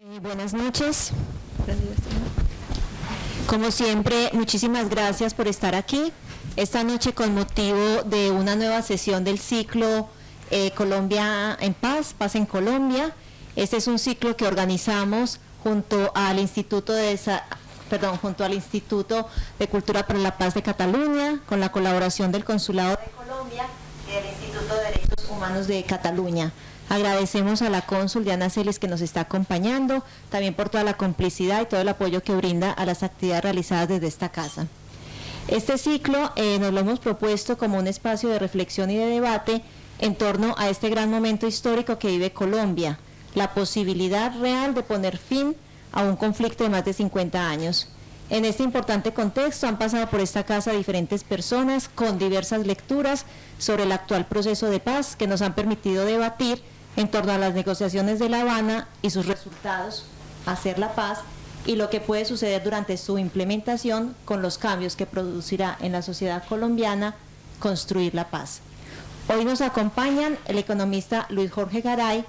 Buenas noches. Como siempre, muchísimas gracias por estar aquí esta noche con motivo de una nueva sesión del ciclo Colombia en Paz, Paz en Colombia. Este es un ciclo que organizamos junto al Instituto de Cultura para la Paz de Cataluña, con la colaboración del Consulado de Colombia y del Instituto de Derechos Humanos de Cataluña. Agradecemos a la cónsul Diana Celis que nos está acompañando, también por toda la complicidad y todo el apoyo que brinda a las actividades realizadas desde esta casa. Este ciclo nos lo hemos propuesto como un espacio de reflexión y de debate en torno a este gran momento histórico que vive Colombia, la posibilidad real de poner fin a un conflicto de más de 50 años. En este importante contexto han pasado por esta casa diferentes personas con diversas lecturas sobre el actual proceso de paz que nos han permitido debatir en torno a las negociaciones de La Habana y sus resultados, hacer la paz, y lo que puede suceder durante su implementación con los cambios que producirá en la sociedad colombiana construir la paz. Hoy nos acompañan el economista Luis Jorge Garay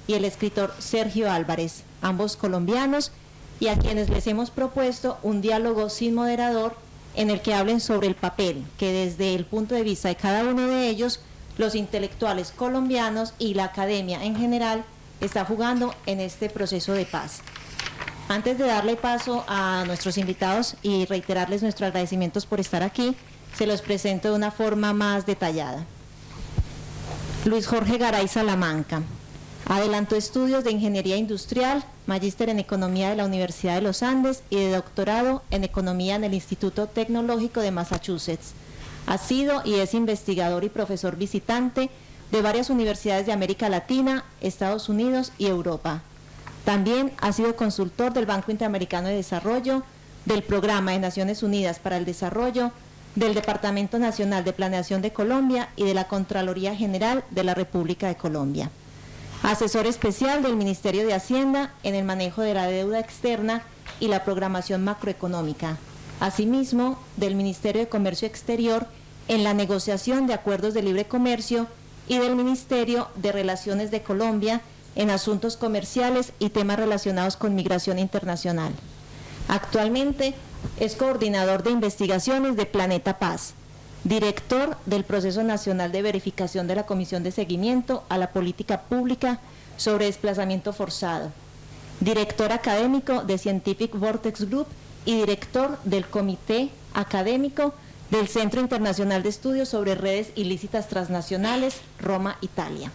y el escritor Sergio Álvarez, ambos colombianos, y a quienes les hemos propuesto un diálogo sin moderador en el que hablen sobre el papel que desde el punto de vista de cada uno de ellos, los intelectuales colombianos y la academia en general está jugando en este proceso de paz. Antes de darle paso a nuestros invitados y reiterarles nuestros agradecimientos por estar aquí, se los presento de una forma más detallada. Luis Jorge Garay Salamanca. Adelantó estudios de Ingeniería Industrial, magíster en Economía de la Universidad de los Andes y de doctorado en Economía en el Instituto Tecnológico de Massachusetts. Ha sido y es investigador y profesor visitante de varias universidades de América Latina, Estados Unidos y Europa. También ha sido consultor del Banco Interamericano de Desarrollo, del Programa de Naciones Unidas para el Desarrollo, del Departamento Nacional de Planeación de Colombia y de la Contraloría General de la República de Colombia. Asesor especial del Ministerio de Hacienda en el manejo de la deuda externa y la programación macroeconómica. Asimismo, del Ministerio de Comercio Exterior en la negociación de acuerdos de libre comercio y del Ministerio de Relaciones de Colombia en asuntos comerciales y temas relacionados con migración internacional. Actualmente es coordinador de investigaciones de Planeta Paz, director del Proceso Nacional de Verificación de la Comisión de Seguimiento a la Política Pública sobre Desplazamiento Forzado, director académico de Scientific Vortex Group y director del Comité Académico del Centro Internacional de Estudios sobre Redes Ilícitas Transnacionales, Roma, Italia.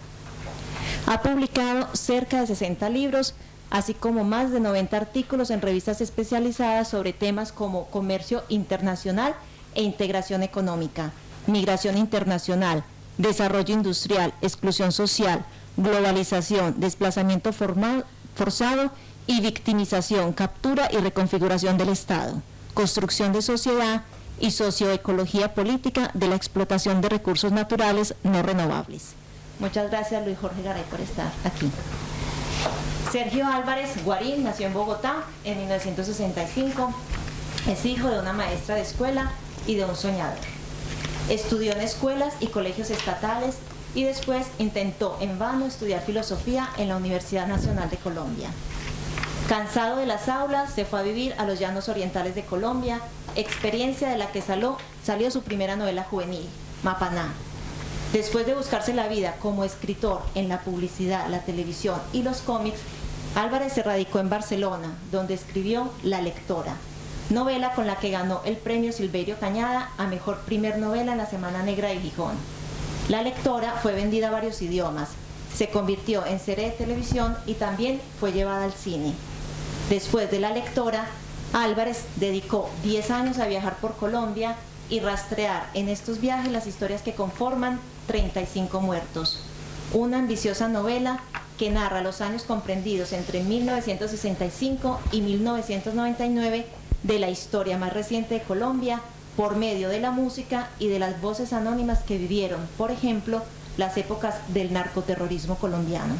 Ha publicado cerca de 60 libros, así como más de 90 artículos en revistas especializadas sobre temas como comercio internacional e integración económica, migración internacional, desarrollo industrial, exclusión social, globalización, desplazamiento forzado y victimización, captura y reconfiguración del Estado, construcción de sociedad y socioecología política de la explotación de recursos naturales no renovables. Muchas gracias, Luis Jorge Garay, por estar aquí. Sergio Álvarez Guarín nació en Bogotá en 1965. Es hijo de una maestra de escuela y de un soñador. Estudió en escuelas y colegios estatales y después intentó en vano estudiar filosofía en la Universidad Nacional de Colombia. Cansado de las aulas, se fue a vivir a los llanos orientales de Colombia, experiencia de la que salió su primera novela juvenil, Mapaná. Después de buscarse la vida como escritor en la publicidad, la televisión y los cómics, Álvarez se radicó en Barcelona, donde escribió La Lectora, novela con la que ganó el premio Silverio Cañada a mejor primer novela en la Semana Negra de Gijón. La Lectora fue vendida a varios idiomas, se convirtió en serie de televisión y también fue llevada al cine. Después de La Lectora, Álvarez dedicó 10 años a viajar por Colombia y rastrear en estos viajes las historias que conforman 35 muertos, una ambiciosa novela que narra los años comprendidos entre 1965 y 1999 de la historia más reciente de Colombia por medio de la música y de las voces anónimas que vivieron, por ejemplo, las épocas del narcoterrorismo colombiano.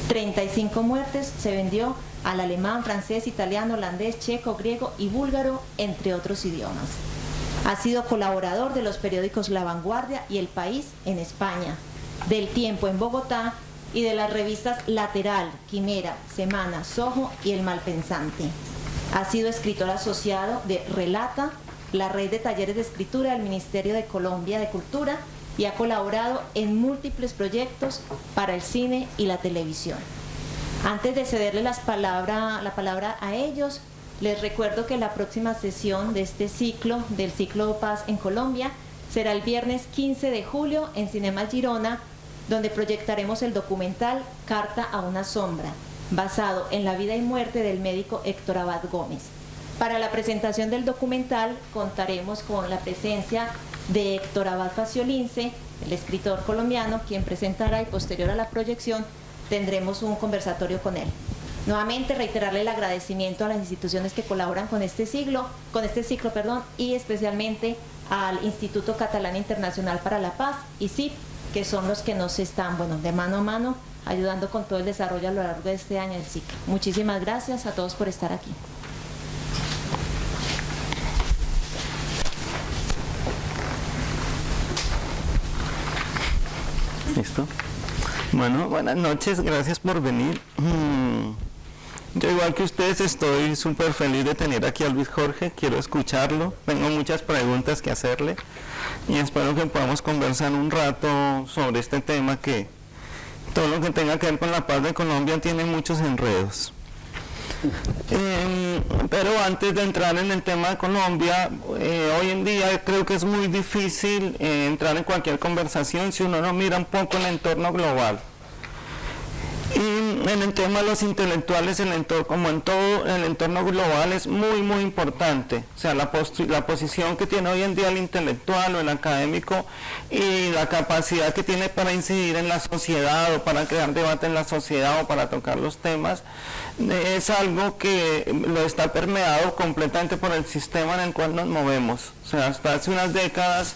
35 muertes se vendió al alemán, francés, italiano, holandés, checo, griego y búlgaro, entre otros idiomas. Ha sido colaborador de los periódicos La Vanguardia y El País en España, del Tiempo en Bogotá y de las revistas Lateral, Quimera, Semana, Sojo y El Malpensante. Ha sido escritor asociado de Relata, la red de talleres de escritura del Ministerio de Colombia de Cultura, y ha colaborado en múltiples proyectos para el cine y la televisión. Antes de cederle la palabra a ellos, les recuerdo que la próxima sesión de este ciclo, del ciclo Paz en Colombia, será el viernes 15 de julio en Cinema Girona, donde proyectaremos el documental Carta a una sombra, basado en la vida y muerte del médico Héctor Abad Gómez. Para la presentación del documental contaremos con la presencia de Héctor Abad Faciolince, el escritor colombiano, quien presentará, y posterior a la proyección tendremos un conversatorio con él. Nuevamente reiterarle el agradecimiento a las instituciones que colaboran con este ciclo, y especialmente al Instituto Catalán Internacional para la Paz, ICIP, que son los que nos están, de mano a mano, ayudando con todo el desarrollo a lo largo de este año del ciclo. Muchísimas gracias a todos por estar aquí. ¿Listo? Bueno, buenas noches, gracias por venir. Yo, igual que ustedes, estoy súper feliz de tener aquí a Luis Jorge, quiero escucharlo, tengo muchas preguntas que hacerle y espero que podamos conversar un rato sobre este tema, que todo lo que tenga que ver con la paz de Colombia tiene muchos enredos. Pero antes de entrar en el tema de Colombia, hoy en día creo que es muy difícil entrar en cualquier conversación si uno no mira un poco el entorno global. Y en el tema de los intelectuales, como en todo, el entorno global es muy, muy importante. O sea, la posición que tiene hoy en día el intelectual o el académico y la capacidad que tiene para incidir en la sociedad o para crear debate en la sociedad o para tocar los temas, es algo que lo está permeado completamente por el sistema en el cual nos movemos. O sea, hasta hace unas décadas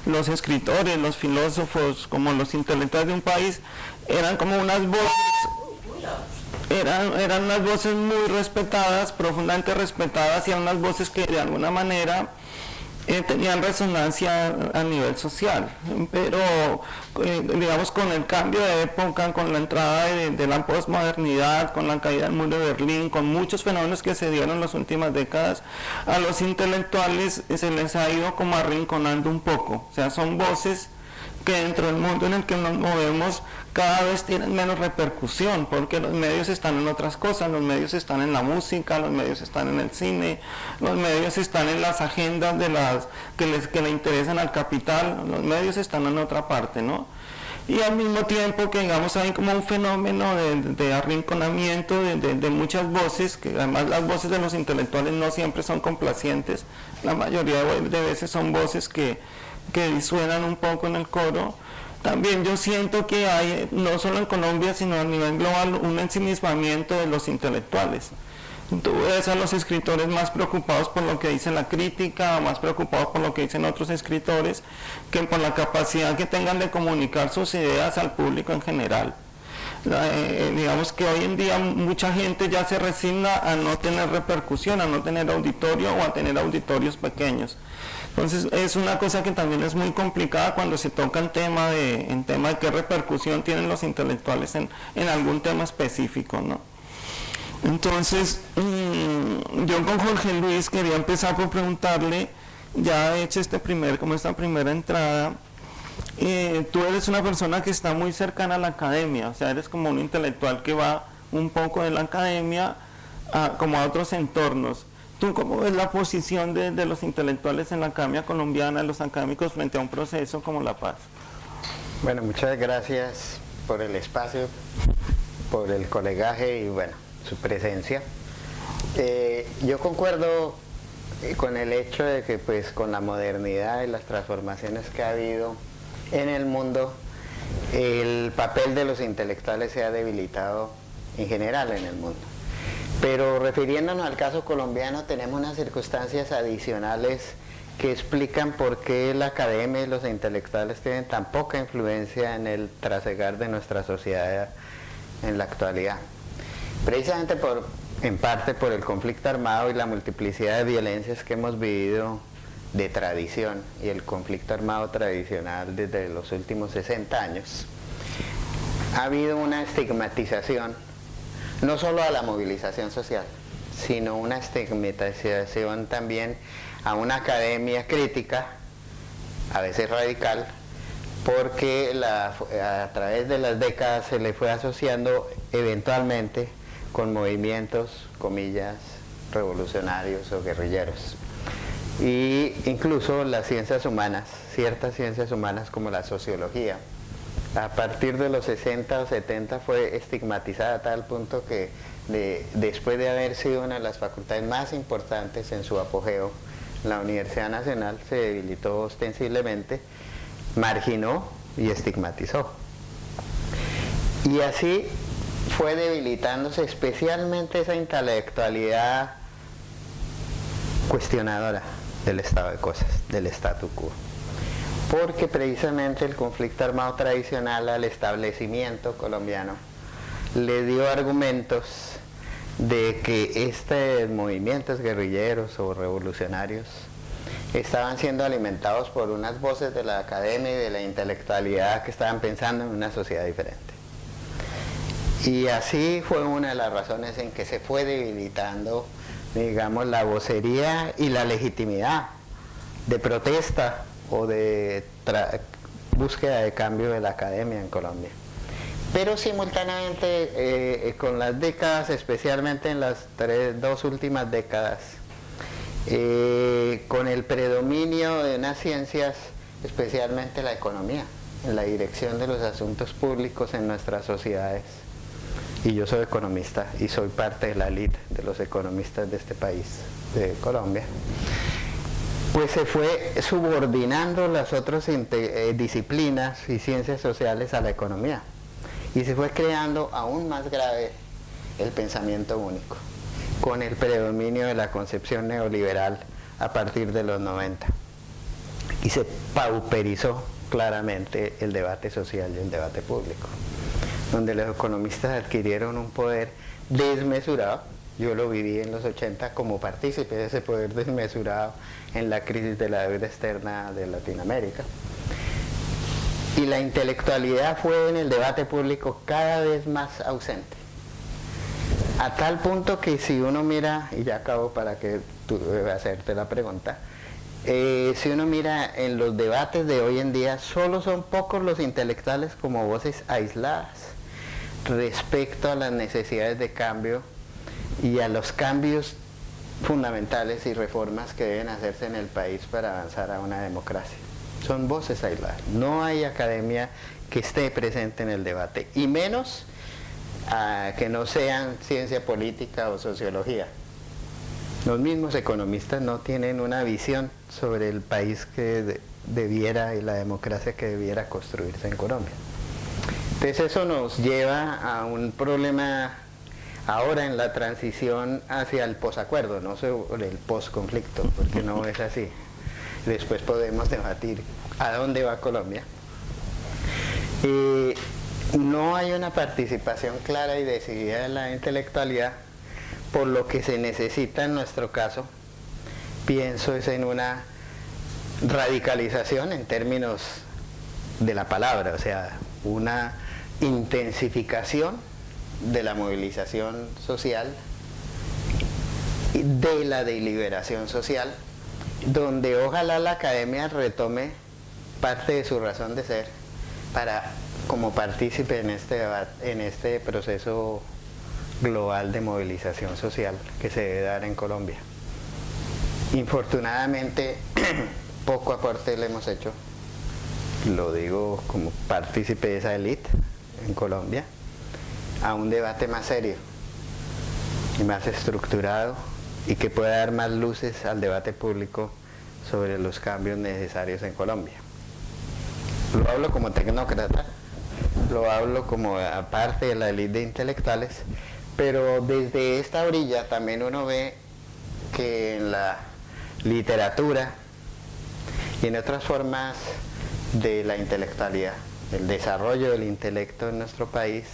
los escritores, los filósofos, como los intelectuales de un país, eran como unas voces, eran unas voces muy respetadas, profundamente respetadas, y eran unas voces que de alguna manera tenían resonancia a nivel social. Pero digamos, con el cambio de época, con la entrada de la posmodernidad, con la caída del muro de Berlín, con muchos fenómenos que se dieron en las últimas décadas, a los intelectuales se les ha ido como arrinconando un poco. O sea, son voces que dentro del mundo en el que nos movemos cada vez tienen menos repercusión, porque los medios están en otras cosas, los medios están en la música, los medios están en el cine, los medios están en las agendas que le interesan al capital, los medios están en otra parte, ¿no? Y al mismo tiempo que, digamos, hay como un fenómeno de arrinconamiento de muchas voces, que además las voces de los intelectuales no siempre son complacientes, la mayoría de veces son voces que disuenan un poco en el coro. También yo siento que hay, no solo en Colombia, sino a nivel global, un ensimismamiento de los intelectuales. Tú ves a los escritores más preocupados por lo que dice la crítica, más preocupados por lo que dicen otros escritores, que por la capacidad que tengan de comunicar sus ideas al público en general. Digamos que hoy en día mucha gente ya se resigna a no tener repercusión, a no tener auditorio o a tener auditorios pequeños. Entonces es una cosa que también es muy complicada cuando se toca el tema de qué repercusión tienen los intelectuales en algún tema específico, ¿no? Entonces, yo con Jorge Luis quería empezar por preguntarle, ya he hecho esta primera entrada, tú eres una persona que está muy cercana a la academia, o sea, eres como un intelectual que va un poco de la academia como a otros entornos. ¿Tú cómo ves la posición de los intelectuales en la academia colombiana, los académicos, frente a un proceso como la paz? Bueno, muchas gracias por el espacio, por el colegaje y bueno, su presencia. Yo concuerdo con el hecho de que pues con la modernidad y las transformaciones que ha habido en el mundo, el papel de los intelectuales se ha debilitado en general en el mundo. Pero refiriéndonos al caso colombiano, tenemos unas circunstancias adicionales que explican por qué la academia y los intelectuales tienen tan poca influencia en el trasegar de nuestra sociedad en la actualidad. Precisamente en parte por el conflicto armado y la multiplicidad de violencias que hemos vivido de tradición y el conflicto armado tradicional desde los últimos 60 años. ha habido una estigmatización, no solo a la movilización social, sino una estigmatización también a una academia crítica, a veces radical, porque a través de las décadas se le fue asociando eventualmente con movimientos, comillas, revolucionarios o guerrilleros. Y incluso las ciencias humanas, ciertas ciencias humanas como la sociología, a partir de los 60 o 70 fue estigmatizada a tal punto que después de haber sido una de las facultades más importantes en su apogeo, la Universidad Nacional se debilitó ostensiblemente, marginó y estigmatizó. Y así fue debilitándose especialmente esa intelectualidad cuestionadora del estado de cosas, del statu quo. Porque precisamente el conflicto armado tradicional al establecimiento colombiano le dio argumentos de que estos movimientos guerrilleros o revolucionarios estaban siendo alimentados por unas voces de la academia y de la intelectualidad que estaban pensando en una sociedad diferente. Y así fue una de las razones en que se fue debilitando, digamos, la vocería y la legitimidad de protesta o de búsqueda de cambio de la academia en Colombia. Pero simultáneamente, con las décadas, especialmente en las dos últimas décadas, con el predominio de unas ciencias, especialmente la economía, en la dirección de los asuntos públicos en nuestras sociedades, y yo soy economista y soy parte de la élite de los economistas de este país, de Colombia, pues se fue subordinando las otras disciplinas y ciencias sociales a la economía, y se fue creando aún más grave el pensamiento único, con el predominio de la concepción neoliberal a partir de los 90, y se pauperizó claramente el debate social y el debate público, donde los economistas adquirieron un poder desmesurado. Yo lo viví en los 80 como partícipe de ese poder desmesurado en la crisis de la deuda externa de Latinoamérica. Y la intelectualidad fue en el debate público cada vez más ausente. A tal punto que si uno mira, y ya acabo para que tú hacerte la pregunta, si uno mira en los debates de hoy en día, solo son pocos los intelectuales como voces aisladas respecto a las necesidades de cambio y a los cambios fundamentales y reformas que deben hacerse en el país para avanzar a una democracia. Son voces aisladas. No hay academia que esté presente en el debate, y menos que no sean ciencia política o sociología. Los mismos economistas no tienen una visión sobre el país que debiera y la democracia que debiera construirse en Colombia. Entonces eso nos lleva a un problema ahora en la transición hacia el posacuerdo, no sobre el posconflicto, porque no es así. Después podemos debatir a dónde va Colombia. No hay una participación clara y decidida de la intelectualidad, por lo que se necesita en nuestro caso, pienso, es en una radicalización en términos de la palabra, o sea, una intensificación de la movilización social, de la deliberación social, donde ojalá la academia retome parte de su razón de ser para, como partícipe en este debate, en este proceso global de movilización social que se debe dar en Colombia. Infortunadamente, poco aporte le hemos hecho, lo digo como partícipe de esa élite en Colombia, a un debate más serio y más estructurado, y que pueda dar más luces al debate público sobre los cambios necesarios en Colombia. Lo hablo como tecnócrata, lo hablo como aparte de la élite de intelectuales, pero desde esta orilla también uno ve que en la literatura y en otras formas de la intelectualidad, el desarrollo del intelecto en nuestro país,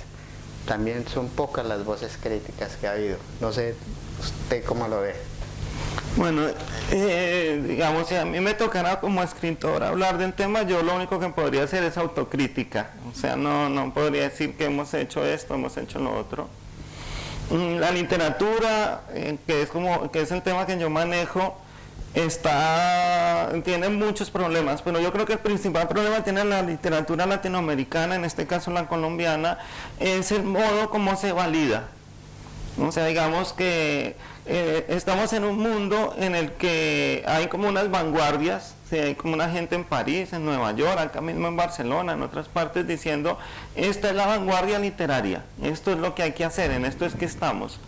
también son pocas las voces críticas que ha habido. No sé usted cómo lo ve. Bueno, digamos, si a mí me tocara como escritor hablar del tema, yo lo único que podría hacer es autocrítica. O sea, no podría decir que hemos hecho esto, hemos hecho lo otro. La literatura, que es el tema que yo manejo, tiene muchos problemas, pero yo creo que el principal problema que tiene la literatura latinoamericana, en este caso la colombiana, es el modo como se valida. O sea, digamos que estamos en un mundo en el que hay como unas vanguardias, ¿sí? Hay como una gente en París, en Nueva York, acá mismo en Barcelona, en otras partes, diciendo, esta es la vanguardia literaria, esto es lo que hay que hacer, en esto es que estamos.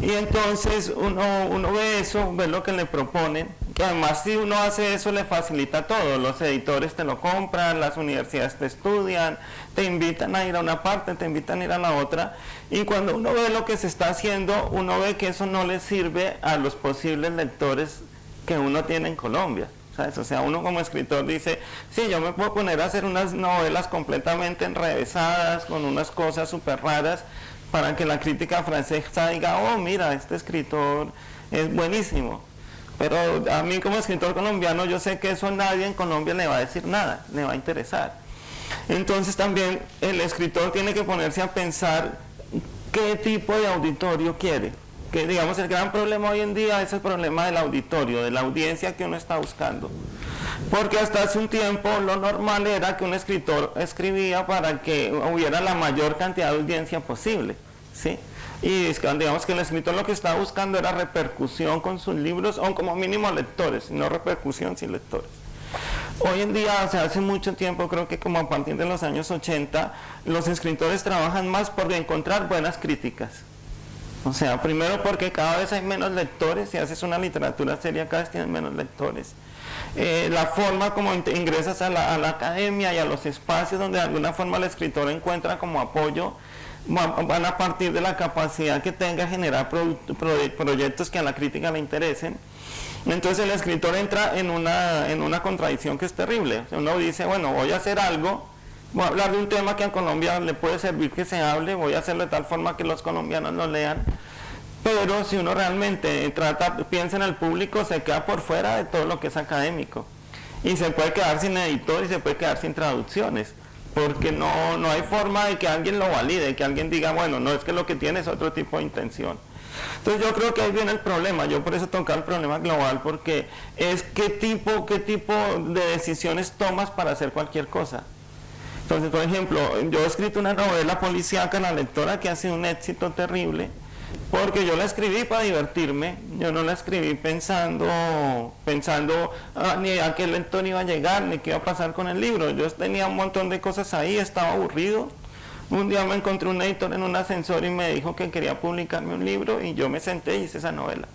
Y entonces uno ve eso, ve lo que le proponen, que además si uno hace eso le facilita todo, los editores te lo compran, las universidades te estudian, te invitan a ir a una parte, te invitan a ir a la otra, y cuando uno ve lo que se está haciendo, uno ve que eso no le sirve a los posibles lectores que uno tiene en Colombia. ¿Sabes? O sea, uno como escritor dice, sí, yo me puedo poner a hacer unas novelas completamente enrevesadas, con unas cosas súper raras, para que la crítica francesa diga, oh, mira, este escritor es buenísimo. Pero a mí como escritor colombiano yo sé que eso a nadie en Colombia le va a decir nada, le va a interesar. Entonces también el escritor tiene que ponerse a pensar qué tipo de auditorio quiere. Que digamos el gran problema hoy en día es el problema del auditorio, de la audiencia que uno está buscando. Porque hasta hace un tiempo lo normal era que un escritor escribía para que hubiera la mayor cantidad de audiencia posible, ¿sí? Y digamos que el escritor lo que estaba buscando era repercusión con sus libros, o como mínimo lectores, no repercusión sin lectores. Hoy en día, o sea, hace mucho tiempo, creo que como a partir de los años 80, los escritores trabajan más por encontrar buenas críticas. O sea, primero porque cada vez hay menos lectores, si haces una literatura seria cada vez tienes menos lectores. La forma como ingresas a la academia y a los espacios donde de alguna forma el escritor encuentra como apoyo, van a partir de la capacidad que tenga de generar proyectos que a la crítica le interesen. Entonces el escritor entra en una contradicción que es terrible. Uno dice, bueno, voy a hacer algo, voy a hablar de un tema que a Colombia le puede servir que se hable, voy a hacerlo de tal forma que los colombianos lo lean. Pero si uno realmente piensa en el público, se queda por fuera de todo lo que es académico. Y se puede quedar sin editor y se puede quedar sin traducciones. Porque no hay forma de que alguien lo valide, que alguien diga, bueno, no, es que lo que tiene es otro tipo de intención. Entonces yo creo que ahí viene el problema. Yo por eso toca el problema global, porque es qué tipo de decisiones tomas para hacer cualquier cosa. Entonces, por ejemplo, yo he escrito una novela policíaca, La Lectora, que ha sido un éxito terrible, porque yo la escribí para divertirme, yo no la escribí pensando ni a qué lector iba a llegar, ni qué iba a pasar con el libro. Yo tenía un montón de cosas ahí, estaba aburrido. Un día me encontré un editor en un ascensor y me dijo que quería publicarme un libro, y yo me senté y hice esa novela.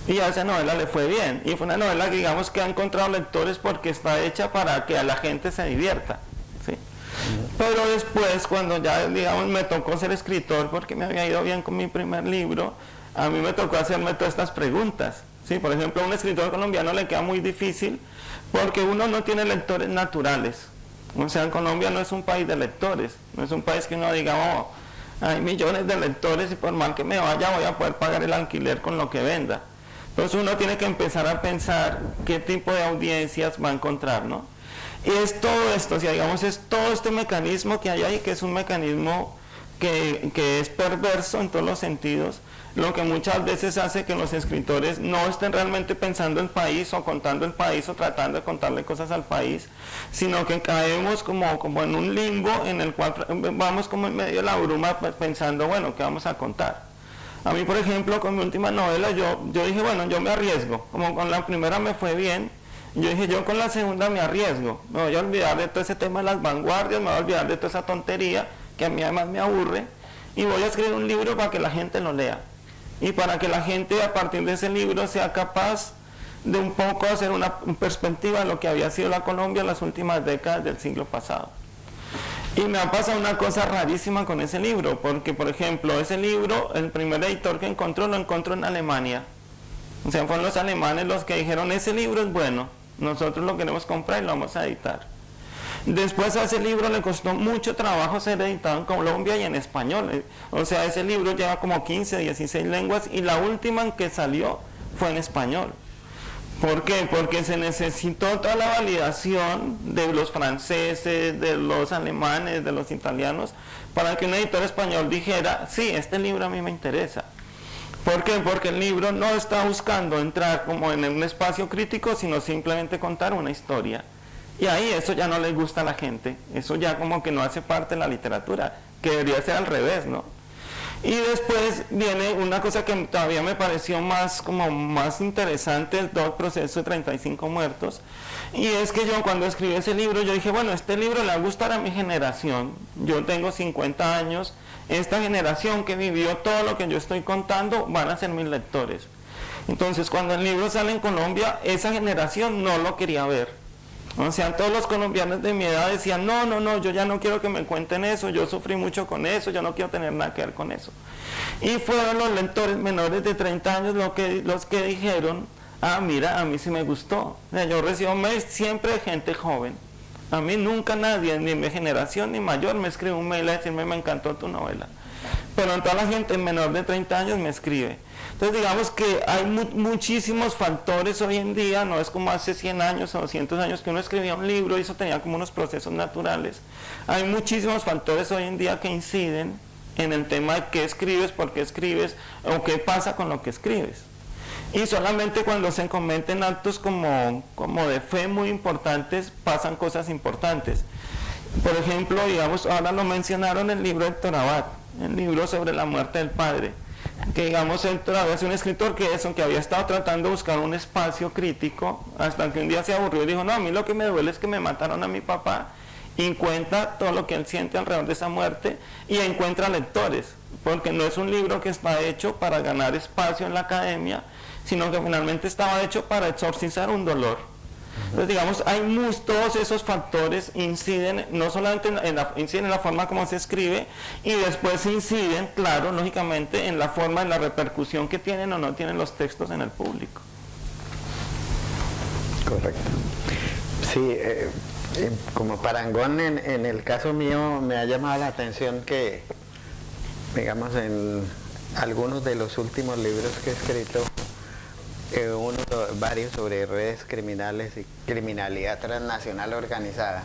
Y a esa novela le fue bien, y fue una novela que digamos que ha encontrado lectores porque está hecha para que a la gente se divierta. Pero después, cuando ya, digamos, me tocó ser escritor, porque me había ido bien con mi primer libro, a mí me tocó hacerme todas estas preguntas. ¿Sí? Por ejemplo, a un escritor colombiano le queda muy difícil, porque uno no tiene lectores naturales. O sea, en Colombia no es un país de lectores, no es un país que uno diga, oh, hay millones de lectores y por mal que me vaya voy a poder pagar el alquiler con lo que venda. Entonces uno tiene que empezar a pensar qué tipo de audiencias va a encontrar, ¿no? Y es todo esto, o sea, digamos, es todo este mecanismo que hay ahí, que es un mecanismo que es perverso en todos los sentidos, lo que muchas veces hace que los escritores no estén realmente pensando el país o contando el país o tratando de contarle cosas al país, sino que caemos como en un limbo en el cual vamos como en medio de la bruma pensando, bueno, ¿qué vamos a contar? A mí, por ejemplo, con mi última novela, yo dije, bueno, yo me arriesgo, como con la primera me fue bien, yo dije, yo con la segunda me arriesgo, me voy a olvidar de todo ese tema de las vanguardias, me voy a olvidar de toda esa tontería que a mí además me aburre, y voy a escribir un libro para que la gente lo lea, y para que la gente a partir de ese libro sea capaz de un poco hacer una perspectiva de lo que había sido la Colombia en las últimas décadas del siglo pasado. Y me ha pasado una cosa rarísima con ese libro, porque por ejemplo, ese libro, el primer editor que encontró, lo encontró en Alemania. O sea, fueron los alemanes los que dijeron, ese libro es bueno, nosotros lo queremos comprar y lo vamos a editar. Después a ese libro le costó mucho trabajo ser editado en Colombia y en español. O sea, ese libro lleva como 15, 16 lenguas y la última en que salió fue en español. ¿Por qué? Porque se necesitó toda la validación de los franceses, de los alemanes, de los italianos, para que un editor español dijera, sí, este libro a mí me interesa. ¿Por qué? Porque el libro no está buscando entrar como en un espacio crítico, sino simplemente contar una historia. Y ahí eso ya no le gusta a la gente, eso ya como que no hace parte de la literatura, que debería ser al revés, ¿no? Y después viene una cosa que todavía me pareció más interesante, todo el proceso de 35 muertos, y es que yo cuando escribí ese libro, yo dije, bueno, este libro le va a gustar a mi generación, yo tengo 50 años, esta generación que vivió todo lo que yo estoy contando van a ser mis lectores. Entonces cuando el libro sale en Colombia, esa generación no lo quería ver. O sea, todos los colombianos de mi edad decían, no, yo ya no quiero que me cuenten eso, yo sufrí mucho con eso, yo no quiero tener nada que ver con eso. Y fueron los lectores menores de 30 años los que dijeron, ah, mira, a mí sí me gustó. O sea, yo recibo mails siempre de gente joven. A mí nunca nadie, ni mi generación ni mayor, me escribe un mail a decirme, me encantó tu novela. Pero en toda la gente menor de 30 años me escribe. Entonces digamos que hay muchísimos factores hoy en día, no es como hace 100 años o 200 años que uno escribía un libro y eso tenía como unos procesos naturales. Hay muchísimos factores hoy en día que inciden en el tema de qué escribes, por qué escribes o qué pasa con lo que escribes. Y solamente cuando se cometen actos como de fe muy importantes, pasan cosas importantes. Por ejemplo, digamos, ahora lo mencionaron el libro de Héctor Abad, el libro sobre la muerte del padre. Que digamos, Héctor Abad es un escritor que había estado tratando de buscar un espacio crítico, hasta que un día se aburrió y dijo, no, a mí lo que me duele es que me mataron a mi papá, y cuenta todo lo que él siente alrededor de esa muerte, y encuentra lectores, porque no es un libro que está hecho para ganar espacio en la academia, sino que finalmente estaba hecho para exorcizar un dolor. Entonces, digamos, todos esos factores inciden, no solamente inciden en la forma como se escribe, y después inciden, claro, lógicamente, en la forma, en la repercusión que tienen o no tienen los textos en el público. Correcto. Sí, como parangón, en el caso mío me ha llamado la atención que, digamos, en algunos de los últimos libros que he escrito, varios sobre redes criminales y criminalidad transnacional organizada.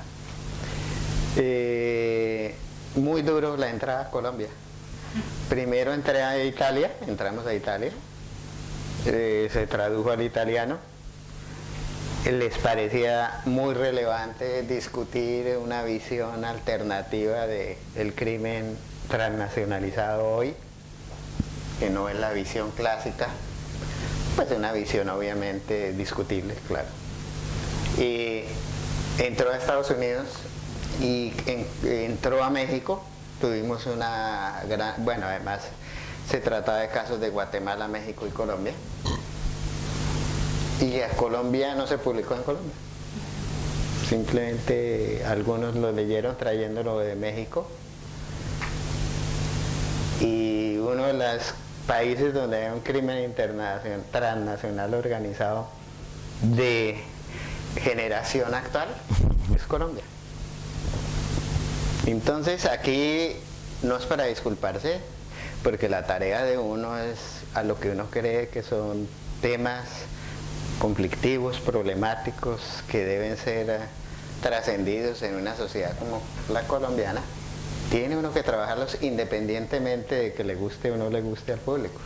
Muy duro la entrada a Colombia. Primero entramos a Italia, se tradujo al italiano. Les parecía muy relevante discutir una visión alternativa del crimen transnacionalizado hoy, que no es la visión clásica. Pues una visión obviamente discutible, claro. Y entró a Estados Unidos y entró a México. Tuvimos una gran... Bueno, además se trataba de casos de Guatemala, México y Colombia. Y a Colombia no se publicó en Colombia. Simplemente algunos lo leyeron trayéndolo de México. Y uno de los países donde hay un crimen transnacional organizado de generación actual es Colombia. Entonces aquí no es para disculparse, porque la tarea de uno es a lo que uno cree que son temas conflictivos, problemáticos, que deben ser trascendidos en una sociedad como la colombiana. Tiene uno que trabajarlos independientemente de que le guste o no le guste al público.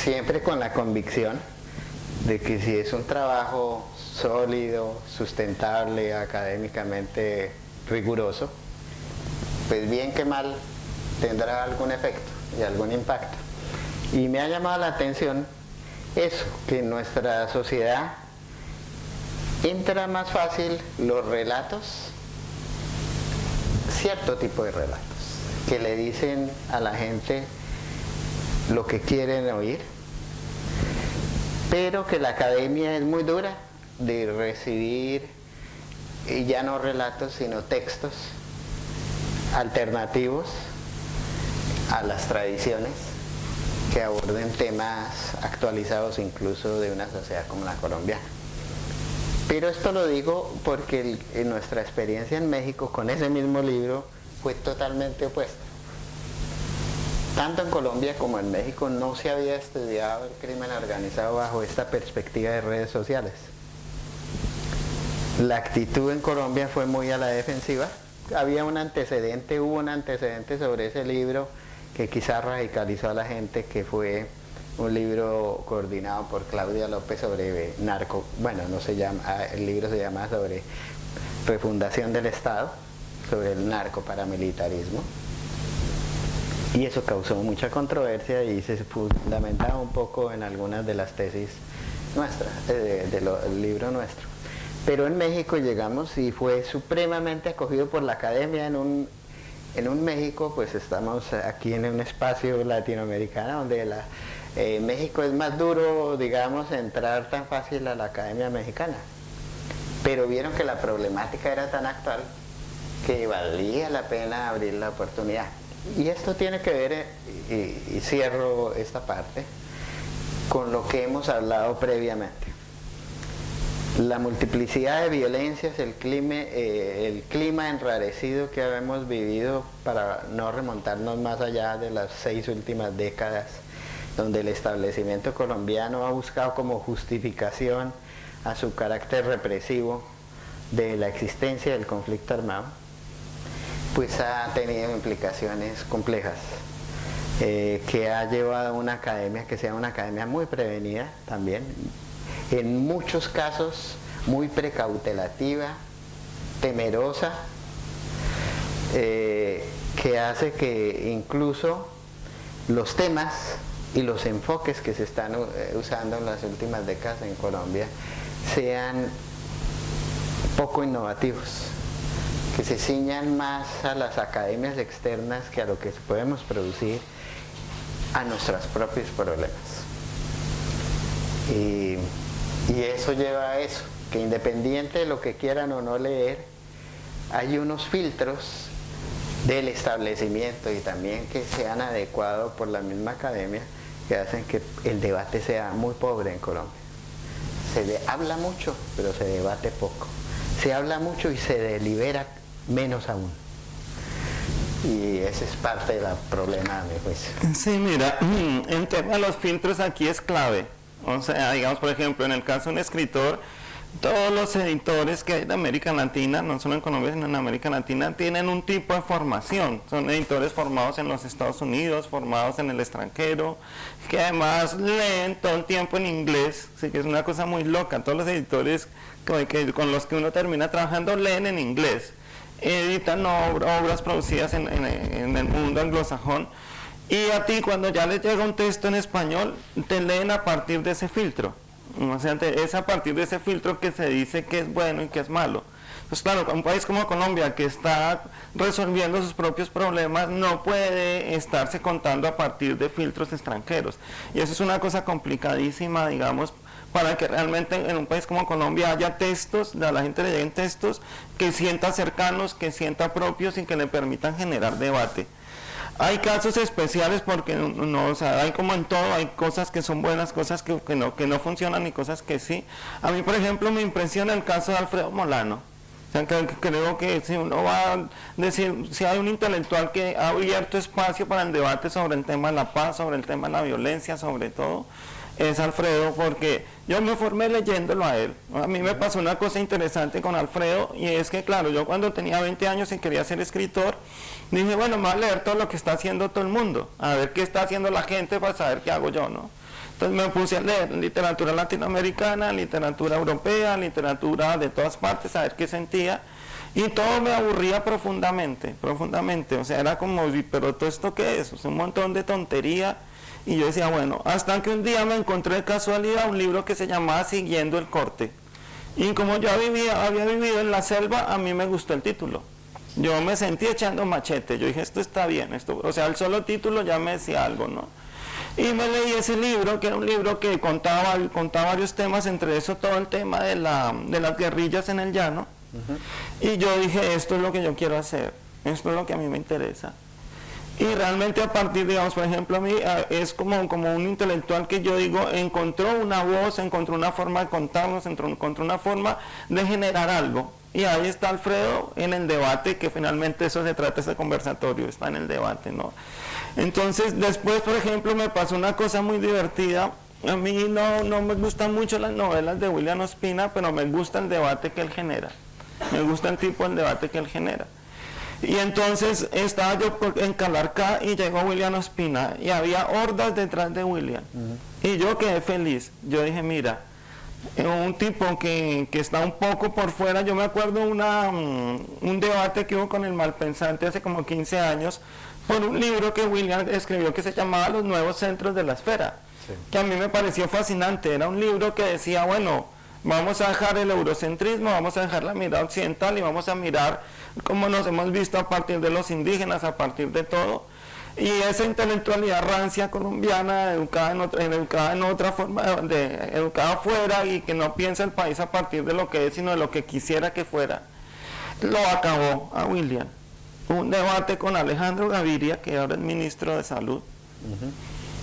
Siempre con la convicción de que si es un trabajo sólido, sustentable, académicamente riguroso, pues bien que mal tendrá algún efecto y algún impacto. Y me ha llamado la atención eso, que en nuestra sociedad entra más fácil los relatos, cierto tipo de relatos, que le dicen a la gente lo que quieren oír, pero que la academia es muy dura de recibir ya no relatos, sino textos alternativos a las tradiciones que aborden temas actualizados incluso de una sociedad como la colombiana. Pero esto lo digo porque en nuestra experiencia en México con ese mismo libro fue totalmente opuesta. tanto en Colombia como en México no se había estudiado el crimen organizado bajo esta perspectiva de redes sociales. La actitud en Colombia fue muy a la defensiva. Hubo un antecedente sobre ese libro que quizás radicalizó a la gente, que fue un libro coordinado por Claudia López sobre narco, bueno, no se llama, el libro se llama sobre refundación del Estado, sobre el narcoparamilitarismo, y eso causó mucha controversia y se fundamentaba un poco en algunas de las tesis nuestras, del libro nuestro. Pero en México llegamos y fue supremamente acogido por la academia en un México, pues estamos aquí en un espacio latinoamericano donde México es más duro, digamos, entrar tan fácil a la academia mexicana. Pero vieron que la problemática era tan actual que valía la pena abrir la oportunidad. Y esto tiene que ver, y cierro esta parte, con lo que hemos hablado previamente. La multiplicidad de violencias, el clima enrarecido que hemos vivido, para no remontarnos más allá de las 6 últimas décadas, donde el establecimiento colombiano ha buscado como justificación a su carácter represivo de la existencia del conflicto armado, pues ha tenido implicaciones complejas, que ha llevado a una academia que sea una academia muy prevenida también, en muchos casos muy precautelativa, temerosa, que hace que incluso los temas y los enfoques que se están usando en las últimas décadas en Colombia sean poco innovativos, que se ciñan más a las academias externas que a lo que podemos producir, a nuestros propios problemas. Y eso lleva a eso, que independiente de lo que quieran o no leer, hay unos filtros del establecimiento y también que sean adecuados por la misma academia, que hacen que el debate sea muy pobre en Colombia. Se habla mucho, pero se debate poco. Se habla mucho y se delibera menos aún. Y ese es parte del problema, a mi juicio. Sí, mira, el tema de los filtros aquí es clave. O sea, digamos, por ejemplo, en el caso de un escritor, todos los editores que hay de América Latina, no solo en Colombia, sino en América Latina, tienen un tipo de formación. Son editores formados en los Estados Unidos, formados en el extranjero, que además leen todo el tiempo en inglés, así que es una cosa muy loca. Todos los editores con los que uno termina trabajando leen en inglés, editan obras producidas en el mundo anglosajón, y a ti cuando ya les llega un texto en español, te leen a partir de ese filtro. O sea, es a partir de ese filtro que se dice que es bueno y que es malo. Pues claro, un país como Colombia, que está resolviendo sus propios problemas, no puede estarse contando a partir de filtros extranjeros. Y eso es una cosa complicadísima, digamos, para que realmente en un país como Colombia haya textos, a la gente le lleguen textos que sienta cercanos, que sienta propios y que le permitan generar debate. Hay casos especiales porque no, o sea, hay como en todo, hay cosas que son buenas, cosas que no funcionan y cosas que sí. A mí, por ejemplo, me impresiona el caso de Alfredo Molano. O sea, creo que si uno va a decir, si hay un intelectual que ha abierto espacio para el debate sobre el tema de la paz, sobre el tema de la violencia, sobre todo, es Alfredo, porque yo me formé leyéndolo a él. A mí me pasó una cosa interesante con Alfredo, y es que claro, yo cuando tenía 20 años y quería ser escritor, dije, bueno, me voy a leer todo lo que está haciendo todo el mundo, a ver qué está haciendo la gente para saber qué hago yo, ¿no? Entonces me puse a leer literatura latinoamericana, literatura europea, literatura de todas partes, a ver qué sentía, y todo me aburría profundamente, o sea, era como, pero ¿todo esto qué es? O sea, un montón de tontería. Y yo decía, bueno, hasta que un día me encontré de casualidad un libro que se llamaba Siguiendo el Corte. Y como yo había vivido en la selva, a mí me gustó el título. Yo me sentí echando machete, yo dije, esto está bien, o sea, el solo título ya me decía algo, ¿no? Y me leí ese libro, que era un libro que contaba varios temas, entre eso todo el tema de las guerrillas en el llano. Y yo dije, esto es lo que yo quiero hacer, esto es lo que a mí me interesa. Y realmente a partir, digamos, por ejemplo, a mí es como un intelectual que yo digo, encontró una voz, encontró una forma de contarnos, encontró una forma de generar algo. y ahí está Alfredo en el debate, que finalmente eso se trata, ese conversatorio, está en el debate, ¿no? Entonces, después, por ejemplo, me pasó una cosa muy divertida. A mí no me gustan mucho las novelas de William Ospina, pero me gusta el debate que él genera. Me gusta el tipo de debate que él genera. Y entonces estaba yo en Calarcá y llegó William Ospina y había hordas detrás de William. Y yo quedé feliz. Yo dije, mira, un tipo que está un poco por fuera. Yo me acuerdo un debate que hubo con el Malpensante hace como 15 años por un libro que William escribió que se llamaba Los Nuevos Centros de la Esfera, sí, que a mí me pareció fascinante. Era un libro que decía, bueno, vamos a dejar el eurocentrismo, vamos a dejar la mirada occidental y vamos a mirar cómo nos hemos visto a partir de los indígenas, a partir de todo. Y esa intelectualidad rancia colombiana, educada en otra forma, educada afuera y que no piensa el país a partir de lo que es, sino de lo que quisiera que fuera, lo acabó a William. Un debate con Alejandro Gaviria, que ahora es ministro de Salud,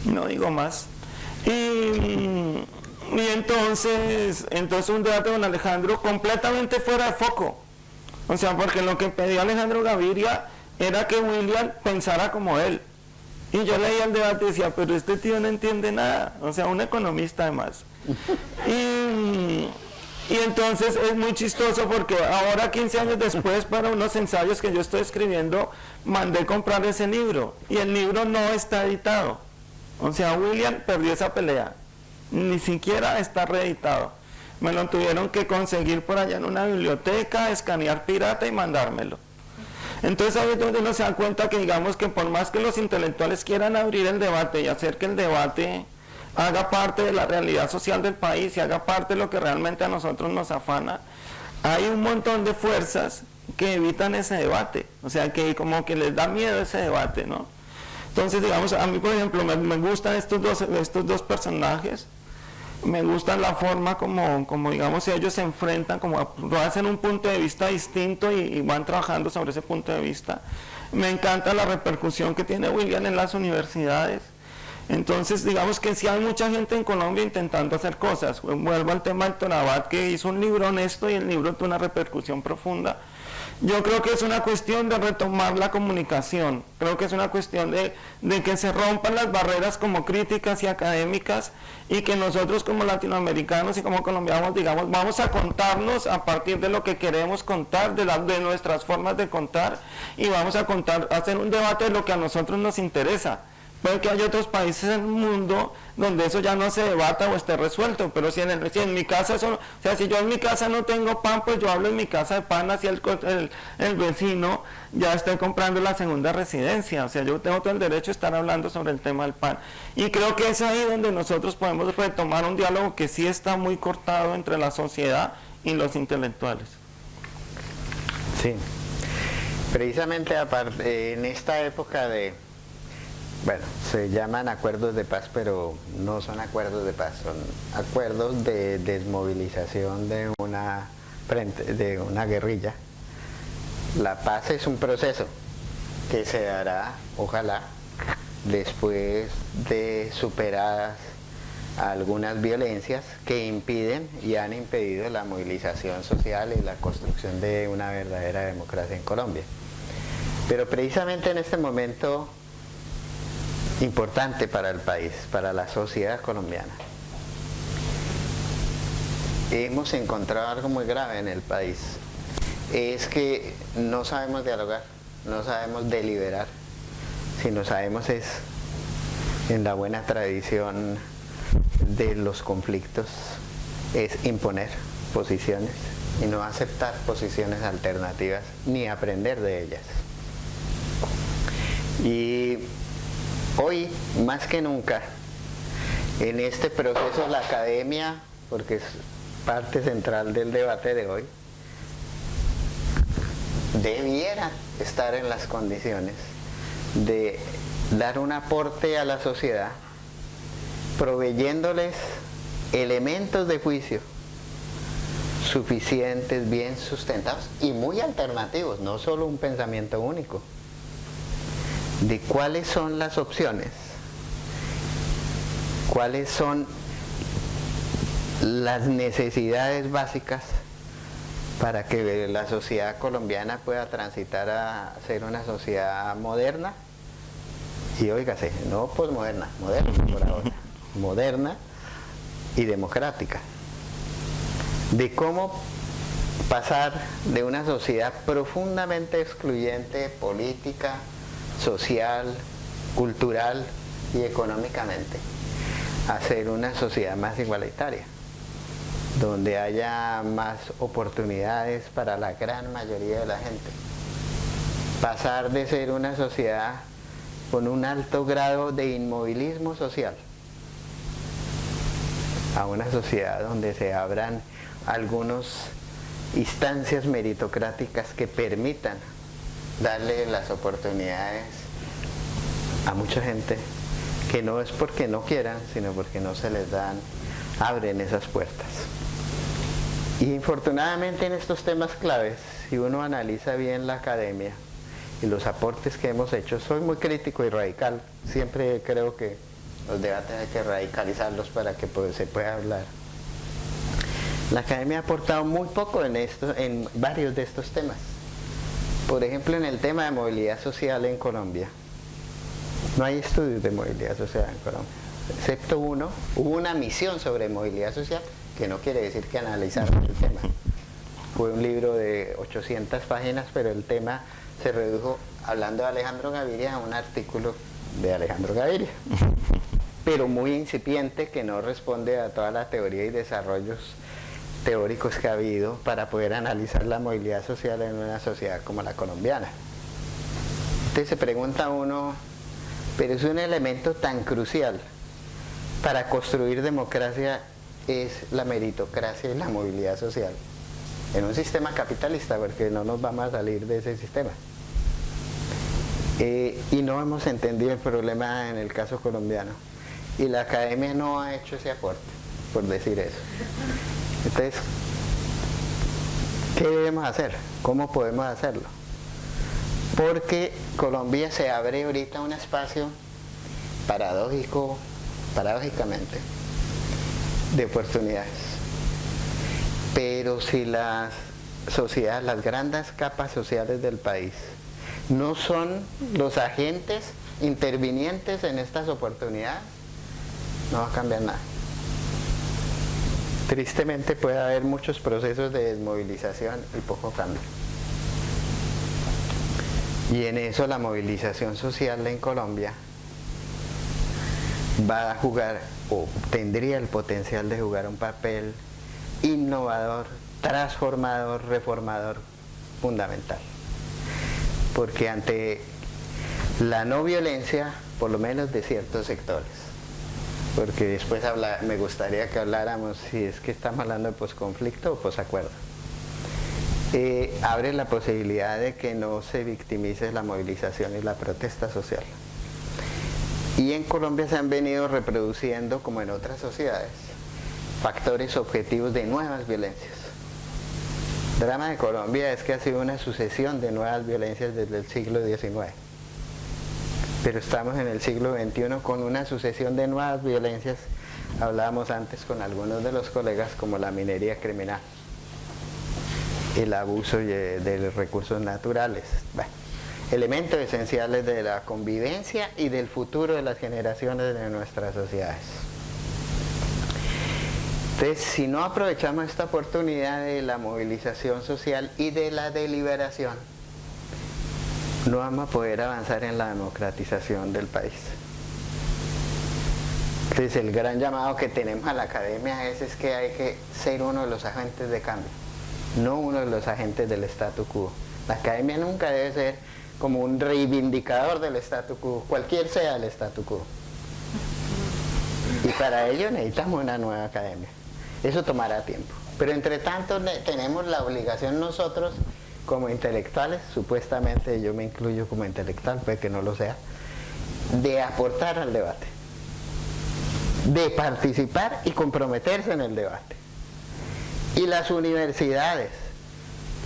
no digo más. Y entonces un debate con Alejandro completamente fuera de foco. O sea, porque lo que pedía Alejandro Gaviria era que William pensara como él. Y yo leía el debate y decía, pero este tío no entiende nada. O sea, un economista además. Y entonces es muy chistoso porque ahora, 15 años después, para unos ensayos que yo estoy escribiendo, mandé comprar ese libro. Y el libro no está editado. O sea, William perdió esa pelea. Ni siquiera está reeditado. Me lo tuvieron que conseguir por allá en una biblioteca, escanear pirata y mandármelo. Entonces ahí es donde uno se da cuenta que, digamos, que por más que los intelectuales quieran abrir el debate y hacer que el debate haga parte de la realidad social del país y haga parte de lo que realmente a nosotros nos afana, hay un montón de fuerzas que evitan ese debate, o sea, que como que les da miedo ese debate, ¿no? Entonces, digamos, a mí, por ejemplo, me gustan estos dos personajes. Me gusta la forma como digamos, ellos se enfrentan, como hacen un punto de vista distinto y van trabajando sobre ese punto de vista. Me encanta la repercusión que tiene William en las universidades. Entonces, digamos que sí hay mucha gente en Colombia intentando hacer cosas. Vuelvo al tema del Tonabat, que hizo un libro honesto y el libro tuvo una repercusión profunda. Yo creo que es una cuestión de retomar la comunicación, creo que es una cuestión de que se rompan las barreras como críticas y académicas y que nosotros como latinoamericanos y como colombianos, digamos, vamos a contarnos a partir de lo que queremos contar, de nuestras formas de contar, y vamos a hacer un debate de lo que a nosotros nos interesa. Puede que haya otros países en el mundo donde eso ya no se debata o esté resuelto, pero si en mi casa eso, o sea, si yo en mi casa no tengo pan, pues yo hablo en mi casa de pan, así el vecino ya esté comprando la segunda residencia. O sea, yo tengo todo el derecho a estar hablando sobre el tema del pan. Y creo que es ahí donde nosotros podemos retomar un diálogo que sí está muy cortado entre la sociedad y los intelectuales. Sí, precisamente en esta época de... Bueno, se llaman acuerdos de paz, pero no son acuerdos de paz, son acuerdos de desmovilización de una guerrilla. La paz es un proceso que se dará, ojalá, después de superadas algunas violencias que impiden y han impedido la movilización social y la construcción de una verdadera democracia en Colombia. Pero precisamente en este momento importante para el país, para la sociedad colombiana, hemos encontrado algo muy grave en el país. Es que no sabemos dialogar, no sabemos deliberar, sino sabemos es, en la buena tradición de los conflictos, es imponer posiciones y no aceptar posiciones alternativas ni aprender de ellas. Y hoy, más que nunca, en este proceso, la academia, porque es parte central del debate de hoy, debiera estar en las condiciones de dar un aporte a la sociedad, proveyéndoles elementos de juicio suficientes, bien sustentados y muy alternativos, no solo un pensamiento único, de cuáles son las opciones, cuáles son las necesidades básicas para que la sociedad colombiana pueda transitar a ser una sociedad moderna, y óigase, no posmoderna, moderna por ahora, moderna y democrática, de cómo pasar de una sociedad profundamente excluyente política, social, cultural y económicamente a ser una sociedad más igualitaria, donde haya más oportunidades para la gran mayoría de la gente. Pasar de ser una sociedad con un alto grado de inmovilismo social a una sociedad donde se abran algunas instancias meritocráticas que permitan darle las oportunidades a mucha gente, que no es porque no quieran, sino porque no se les dan, abren esas puertas. Y infortunadamente en estos temas claves, si uno analiza bien la academia y los aportes que hemos hecho, soy muy crítico y radical, siempre creo que los debates hay que radicalizarlos para que se pueda hablar. La academia ha aportado muy poco en varios de estos temas. Por ejemplo, en el tema de movilidad social en Colombia, no hay estudios de movilidad social en Colombia, excepto uno. Hubo una misión sobre movilidad social, que no quiere decir que analizaron el tema. Fue un libro de 800 páginas, pero el tema se redujo, hablando de Alejandro Gaviria, a un artículo de Alejandro Gaviria, pero muy incipiente, que no responde a toda la teoría y desarrollos teóricos que ha habido para poder analizar la movilidad social en una sociedad como la colombiana. Entonces se pregunta uno, pero es un elemento tan crucial para construir democracia, es la meritocracia y la movilidad social en un sistema capitalista, porque no nos vamos a salir de ese sistema. Y no hemos entendido el problema en el caso colombiano, y la academia no ha hecho ese aporte, por decir eso. Entonces, ¿qué debemos hacer? ¿Cómo podemos hacerlo? Porque Colombia se abre ahorita un espacio paradójicamente, de oportunidades. Pero si las sociedades, las grandes capas sociales del país, no son los agentes intervinientes en estas oportunidades, no va a cambiar nada. Tristemente puede haber muchos procesos de desmovilización y poco cambio. Y en eso la movilización social en Colombia va a jugar, o tendría el potencial de jugar, un papel innovador, transformador, reformador, fundamental. Porque ante la no violencia, por lo menos de ciertos sectores, porque después me gustaría que habláramos si es que estamos hablando de posconflicto o posacuerdo, abre la posibilidad de que no se victimice la movilización y la protesta social. Y en Colombia se han venido reproduciendo, como en otras sociedades, factores objetivos de nuevas violencias. El drama de Colombia es que ha sido una sucesión de nuevas violencias desde el siglo XIX. Pero estamos en el siglo XXI con una sucesión de nuevas violencias. Hablábamos antes con algunos de los colegas, como la minería criminal, el abuso de los recursos naturales. Bueno, elementos esenciales de la convivencia y del futuro de las generaciones de nuestras sociedades. Entonces, si no aprovechamos esta oportunidad de la movilización social y de la deliberación, no vamos a poder avanzar en la democratización del país. Entonces, el gran llamado que tenemos a la academia es que hay que ser uno de los agentes de cambio, no uno de los agentes del statu quo. La academia nunca debe ser como un reivindicador del statu quo, cualquier sea el statu quo. Y para ello necesitamos una nueva academia. Eso tomará tiempo. Pero entre tanto tenemos la obligación nosotros, como intelectuales, supuestamente yo me incluyo como intelectual, puede que no lo sea, de aportar al debate, de participar y comprometerse en el debate. Y las universidades,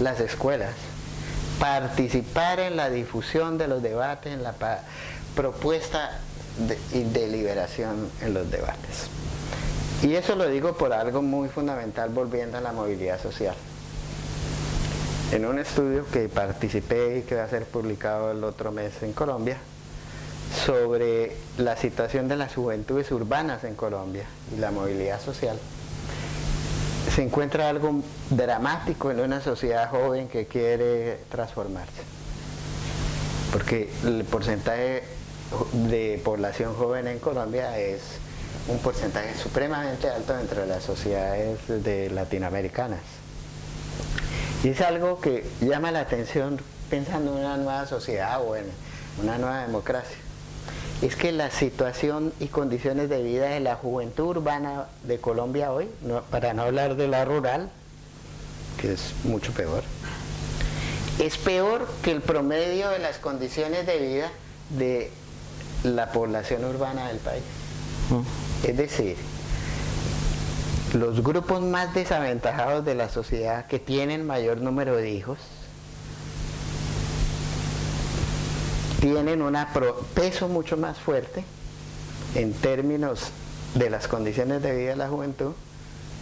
las escuelas, participar en la difusión de los debates, en la propuesta y deliberación en los debates. Y eso lo digo por algo muy fundamental, volviendo a la movilidad social. en un estudio que participé y que va a ser publicado el otro mes en Colombia, sobre la situación de las juventudes urbanas en Colombia y la movilidad social. Se encuentra algo dramático en una sociedad joven que quiere transformarse, porque el porcentaje de población joven en Colombia es un porcentaje supremamente alto entre las sociedades latinoamericanas. Y es algo que llama la atención pensando en una nueva sociedad o en una nueva democracia. Es que la situación y condiciones de vida de la juventud urbana de Colombia hoy, para no hablar de la rural, que es mucho peor, es peor que el promedio de las condiciones de vida de la población urbana del país. Es decir, los grupos más desaventajados de la sociedad, que tienen mayor número de hijos, tienen un peso mucho más fuerte en términos de las condiciones de vida de la juventud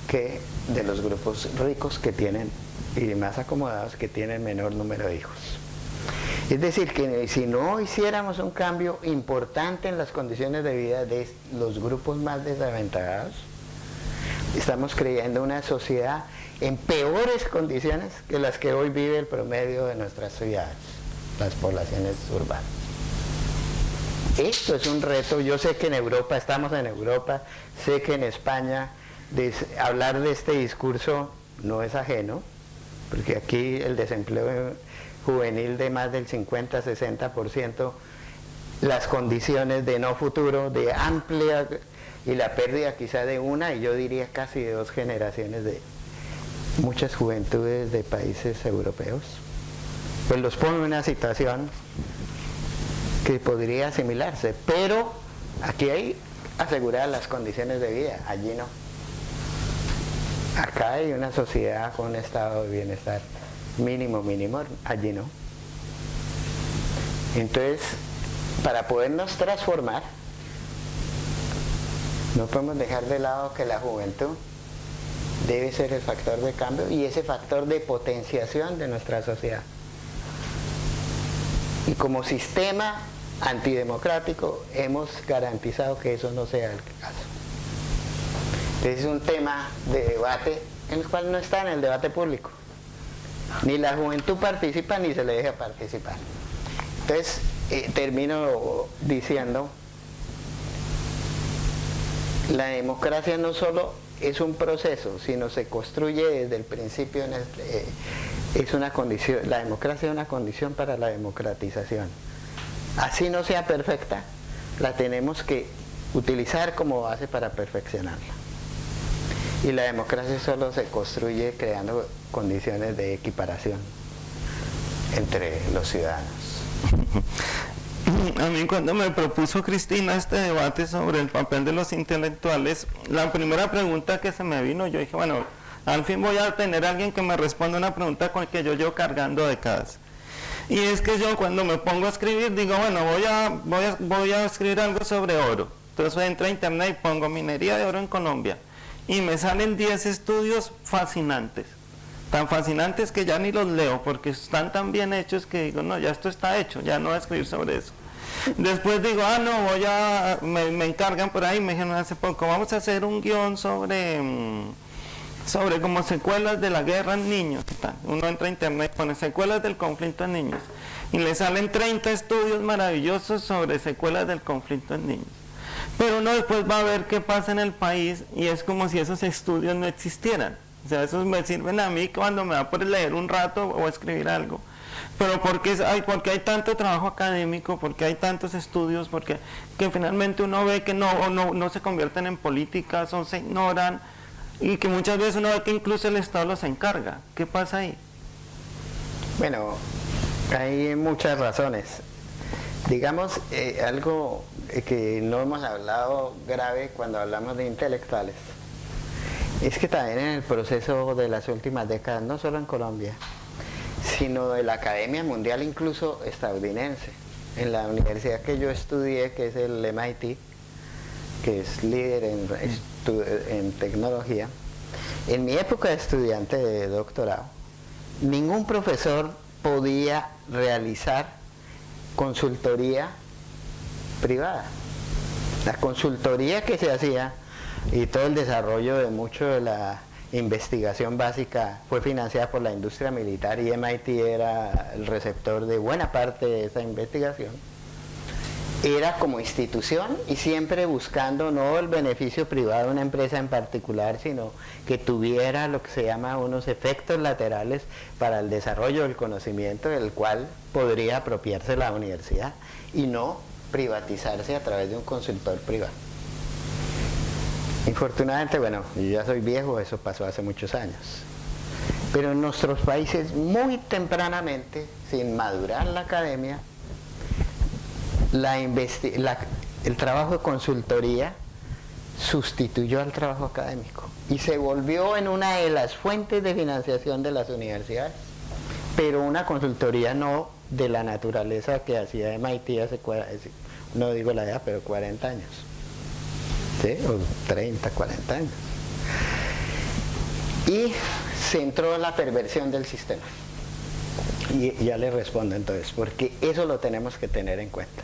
que de los grupos ricos que tienen, y más acomodados, que tienen menor número de hijos. Es decir, que si no hiciéramos un cambio importante en las condiciones de vida de los grupos más desaventajados, estamos creando una sociedad en peores condiciones que las que hoy vive el promedio de nuestras ciudades, las poblaciones urbanas. Esto es un reto. Yo sé que en Europa, estamos en Europa, sé que en España hablar de este discurso no es ajeno, porque aquí el desempleo juvenil de más del 50-60%, las condiciones de no futuro, de amplia, y la pérdida quizá de una, y yo diría casi de 2 generaciones de muchas juventudes de países europeos, pues los pone en una situación que podría asimilarse, pero aquí hay aseguradas las condiciones de vida, allí no. Acá hay una sociedad con un estado de bienestar mínimo, allí no. Entonces, para podernos transformar, no podemos dejar de lado que la juventud debe ser el factor de cambio y ese factor de potenciación de nuestra sociedad. Y como sistema antidemocrático hemos garantizado que eso no sea el caso. Entonces es un tema de debate en el cual no está en el debate público. Ni la juventud participa ni se le deja participar. Entonces termino diciendo, la democracia no solo es un proceso, sino se construye desde el principio. Es una condición, la democracia es una condición para la democratización. Así no sea perfecta, la tenemos que utilizar como base para perfeccionarla. Y la democracia solo se construye creando condiciones de equiparación entre los ciudadanos. A mí, cuando me propuso Cristina este debate sobre el papel de los intelectuales, la primera pregunta que se me vino, yo dije, bueno, al fin voy a tener a alguien que me responda una pregunta con la que yo llevo cargando décadas. Y es que yo, cuando me pongo a escribir, digo, bueno, voy a escribir algo sobre oro. Entonces entro a internet y pongo minería de oro en Colombia. Y me salen 10 estudios fascinantes. Tan fascinantes que ya ni los leo, porque están tan bien hechos que digo, no, ya esto está hecho, ya no voy a escribir sobre eso. Después digo, no, me encargan por ahí, me dijeron hace poco, vamos a hacer un guión sobre como secuelas de la guerra en niños. Uno entra a internet y pone secuelas del conflicto en niños, y le salen 30 estudios maravillosos sobre secuelas del conflicto en niños. Pero uno después va a ver qué pasa en el país, y es como si esos estudios no existieran. O sea, esos me sirven a mí cuando me da por leer un rato o escribir algo. Pero porque hay tanto trabajo académico, porque hay tantos estudios, porque que finalmente uno ve que no se convierten en políticas o se ignoran, y que muchas veces uno ve que incluso el Estado los encarga. ¿Qué pasa ahí? Bueno, hay muchas razones. Digamos, algo que no hemos hablado grave cuando hablamos de intelectuales, es que también en el proceso de las últimas décadas, no solo en Colombia, sino de la Academia Mundial, incluso estadounidense, en la universidad que yo estudié, que es el MIT, que es líder en tecnología, en mi época de estudiante de doctorado, ningún profesor podía realizar consultoría privada. La consultoría que se hacía y todo el desarrollo de mucho de la investigación básica fue financiada por la industria militar y MIT era el receptor de buena parte de esa investigación. Era como institución y siempre buscando no el beneficio privado de una empresa en particular, sino que tuviera lo que se llama unos efectos laterales para el desarrollo del conocimiento del cual podría apropiarse la universidad y no privatizarse a través de un consultor privado. Infortunadamente, bueno, yo ya soy viejo, eso pasó hace muchos años. Pero en nuestros países muy tempranamente, sin madurar la academia, el trabajo de consultoría sustituyó al trabajo académico y se volvió en una de las fuentes de financiación de las universidades, pero una consultoría no de la naturaleza que hacía MIT hace, no digo la edad, pero 40 años. ¿Sí? O 30, 40 años. Y se entró la perversión del sistema. Y ya le respondo entonces, porque eso lo tenemos que tener en cuenta.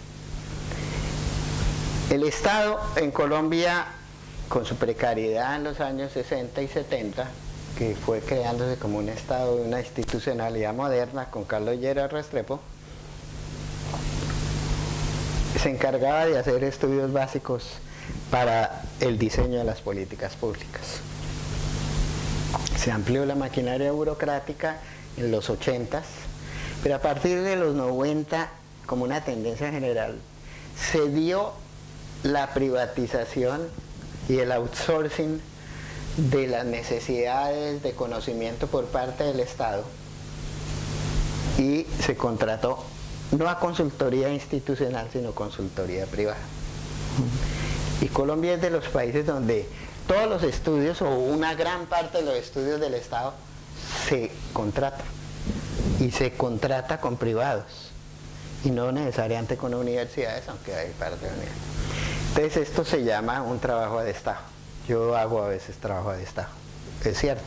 El Estado en Colombia, con su precariedad en los años 60 y 70, que fue creándose como un Estado de una institucionalidad moderna con Carlos Lleras Restrepo, se encargaba de hacer estudios básicos para el diseño de las políticas públicas. Se amplió la maquinaria burocrática en los 80s, pero a partir de los 90, como una tendencia general, se dio la privatización y el outsourcing de las necesidades de conocimiento por parte del Estado y se contrató no a consultoría institucional, sino consultoría privada. Y Colombia es de los países donde todos los estudios o una gran parte de los estudios del Estado se contrata y se contrata con privados y no necesariamente con universidades, aunque hay parte de universidades. Entonces esto se llama un trabajo a destajo. Yo hago a veces trabajo a destajo, es cierto,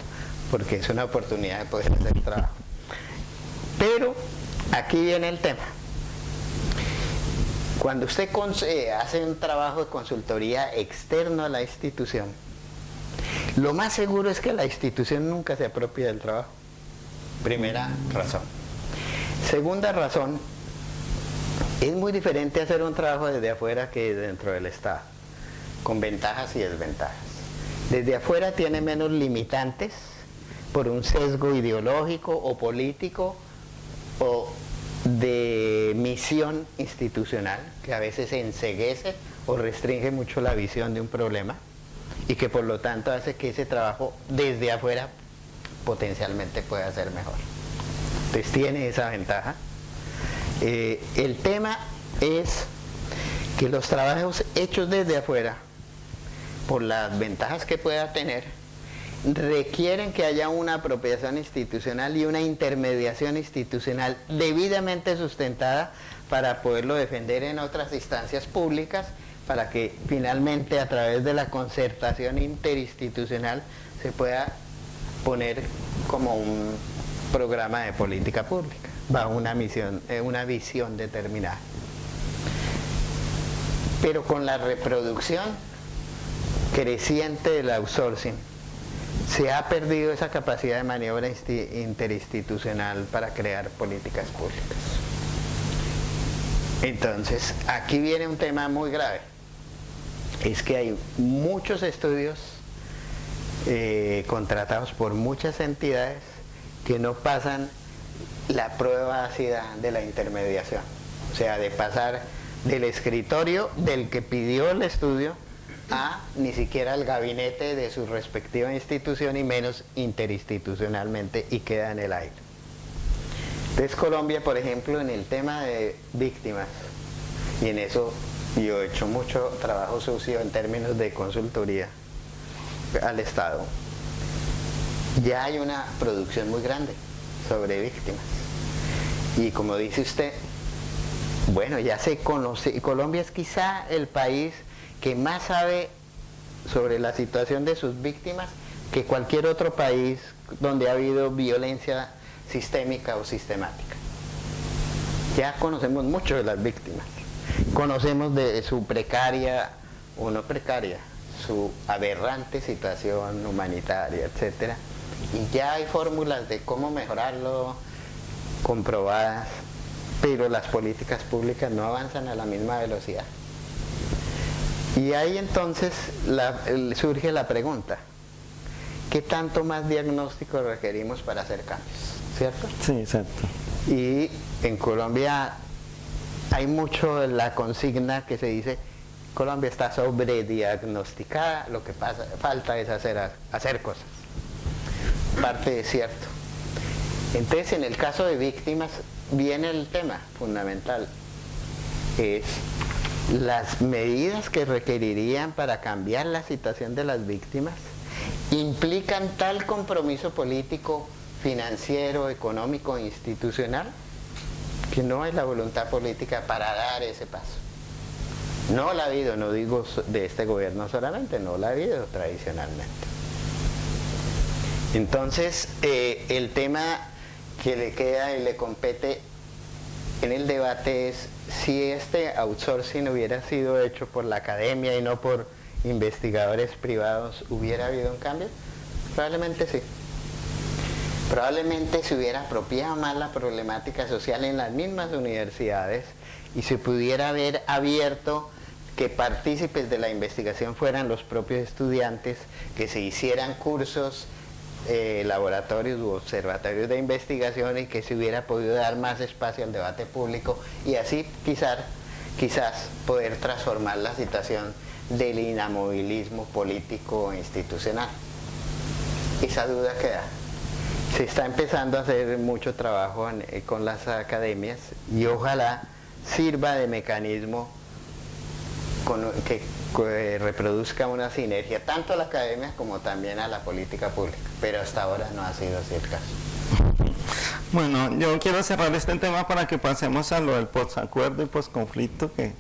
porque es una oportunidad de poder hacer trabajo. Pero aquí viene el tema. Cuando usted hace un trabajo de consultoría externo a la institución, lo más seguro es que la institución nunca se apropie del trabajo. Primera razón. Segunda razón, es muy diferente hacer un trabajo desde afuera que dentro del Estado, con ventajas y desventajas. Desde afuera tiene menos limitantes por un sesgo ideológico o político o de misión institucional que a veces enceguece o restringe mucho la visión de un problema y que por lo tanto hace que ese trabajo desde afuera potencialmente pueda ser mejor. Entonces tiene esa ventaja. El tema es que los trabajos hechos desde afuera, por las ventajas que pueda tener, requieren que haya una apropiación institucional y una intermediación institucional debidamente sustentada para poderlo defender en otras instancias públicas, para que finalmente a través de la concertación interinstitucional se pueda poner como un programa de política pública bajo una visión determinada. Pero con la reproducción creciente del outsourcing se ha perdido esa capacidad de maniobra interinstitucional para crear políticas públicas. Entonces, aquí viene un tema muy grave. Es que hay muchos estudios contratados por muchas entidades que no pasan la prueba ácida de la intermediación. O sea, de pasar del escritorio del que pidió el estudio a ni siquiera el gabinete de su respectiva institución y menos interinstitucionalmente y queda en el aire. Entonces Colombia, por ejemplo, en el tema de víctimas, y en eso yo he hecho mucho trabajo sucio en términos de consultoría al Estado, ya hay una producción muy grande sobre víctimas. Y como dice usted, bueno, ya se conoce, Colombia es quizá el país que más sabe sobre la situación de sus víctimas que cualquier otro país donde ha habido violencia sistémica o sistemática. Ya conocemos mucho de las víctimas, conocemos de su precaria o no precaria, su aberrante situación humanitaria, etcétera, y ya hay fórmulas de cómo mejorarlo comprobadas, pero las políticas públicas no avanzan a la misma velocidad. Y ahí entonces surge la pregunta: ¿qué tanto más diagnóstico requerimos para hacer cambios? ¿Cierto? Sí, exacto. Y en Colombia hay mucho de la consigna que se dice: Colombia está sobrediagnosticada, lo que falta es hacer cosas. Parte es cierto. Entonces, en el caso de víctimas, viene el tema fundamental, es las medidas que requerirían para cambiar la situación de las víctimas implican tal compromiso político, financiero, económico, institucional, que no hay la voluntad política para dar ese paso. No la ha habido, no digo de este gobierno solamente, no la ha habido tradicionalmente. Entonces, el tema que le queda y le compete en el debate es si este outsourcing hubiera sido hecho por la academia y no por investigadores privados, ¿hubiera habido un cambio? Probablemente sí. Probablemente se hubiera apropiado más la problemática social en las mismas universidades y se pudiera haber abierto que partícipes de la investigación fueran los propios estudiantes, que se hicieran cursos, laboratorios u observatorios de investigación, y que se hubiera podido dar más espacio al debate público y así quizás poder transformar la situación del inamovilismo político e institucional. Esa duda queda. Se está empezando a hacer mucho trabajo con las academias y ojalá sirva de mecanismo que reproduzca una sinergia tanto a la academia como también a la política pública, pero hasta ahora no ha sido así el caso. Bueno, yo quiero cerrar este tema para que pasemos a lo del posacuerdo y posconflicto, que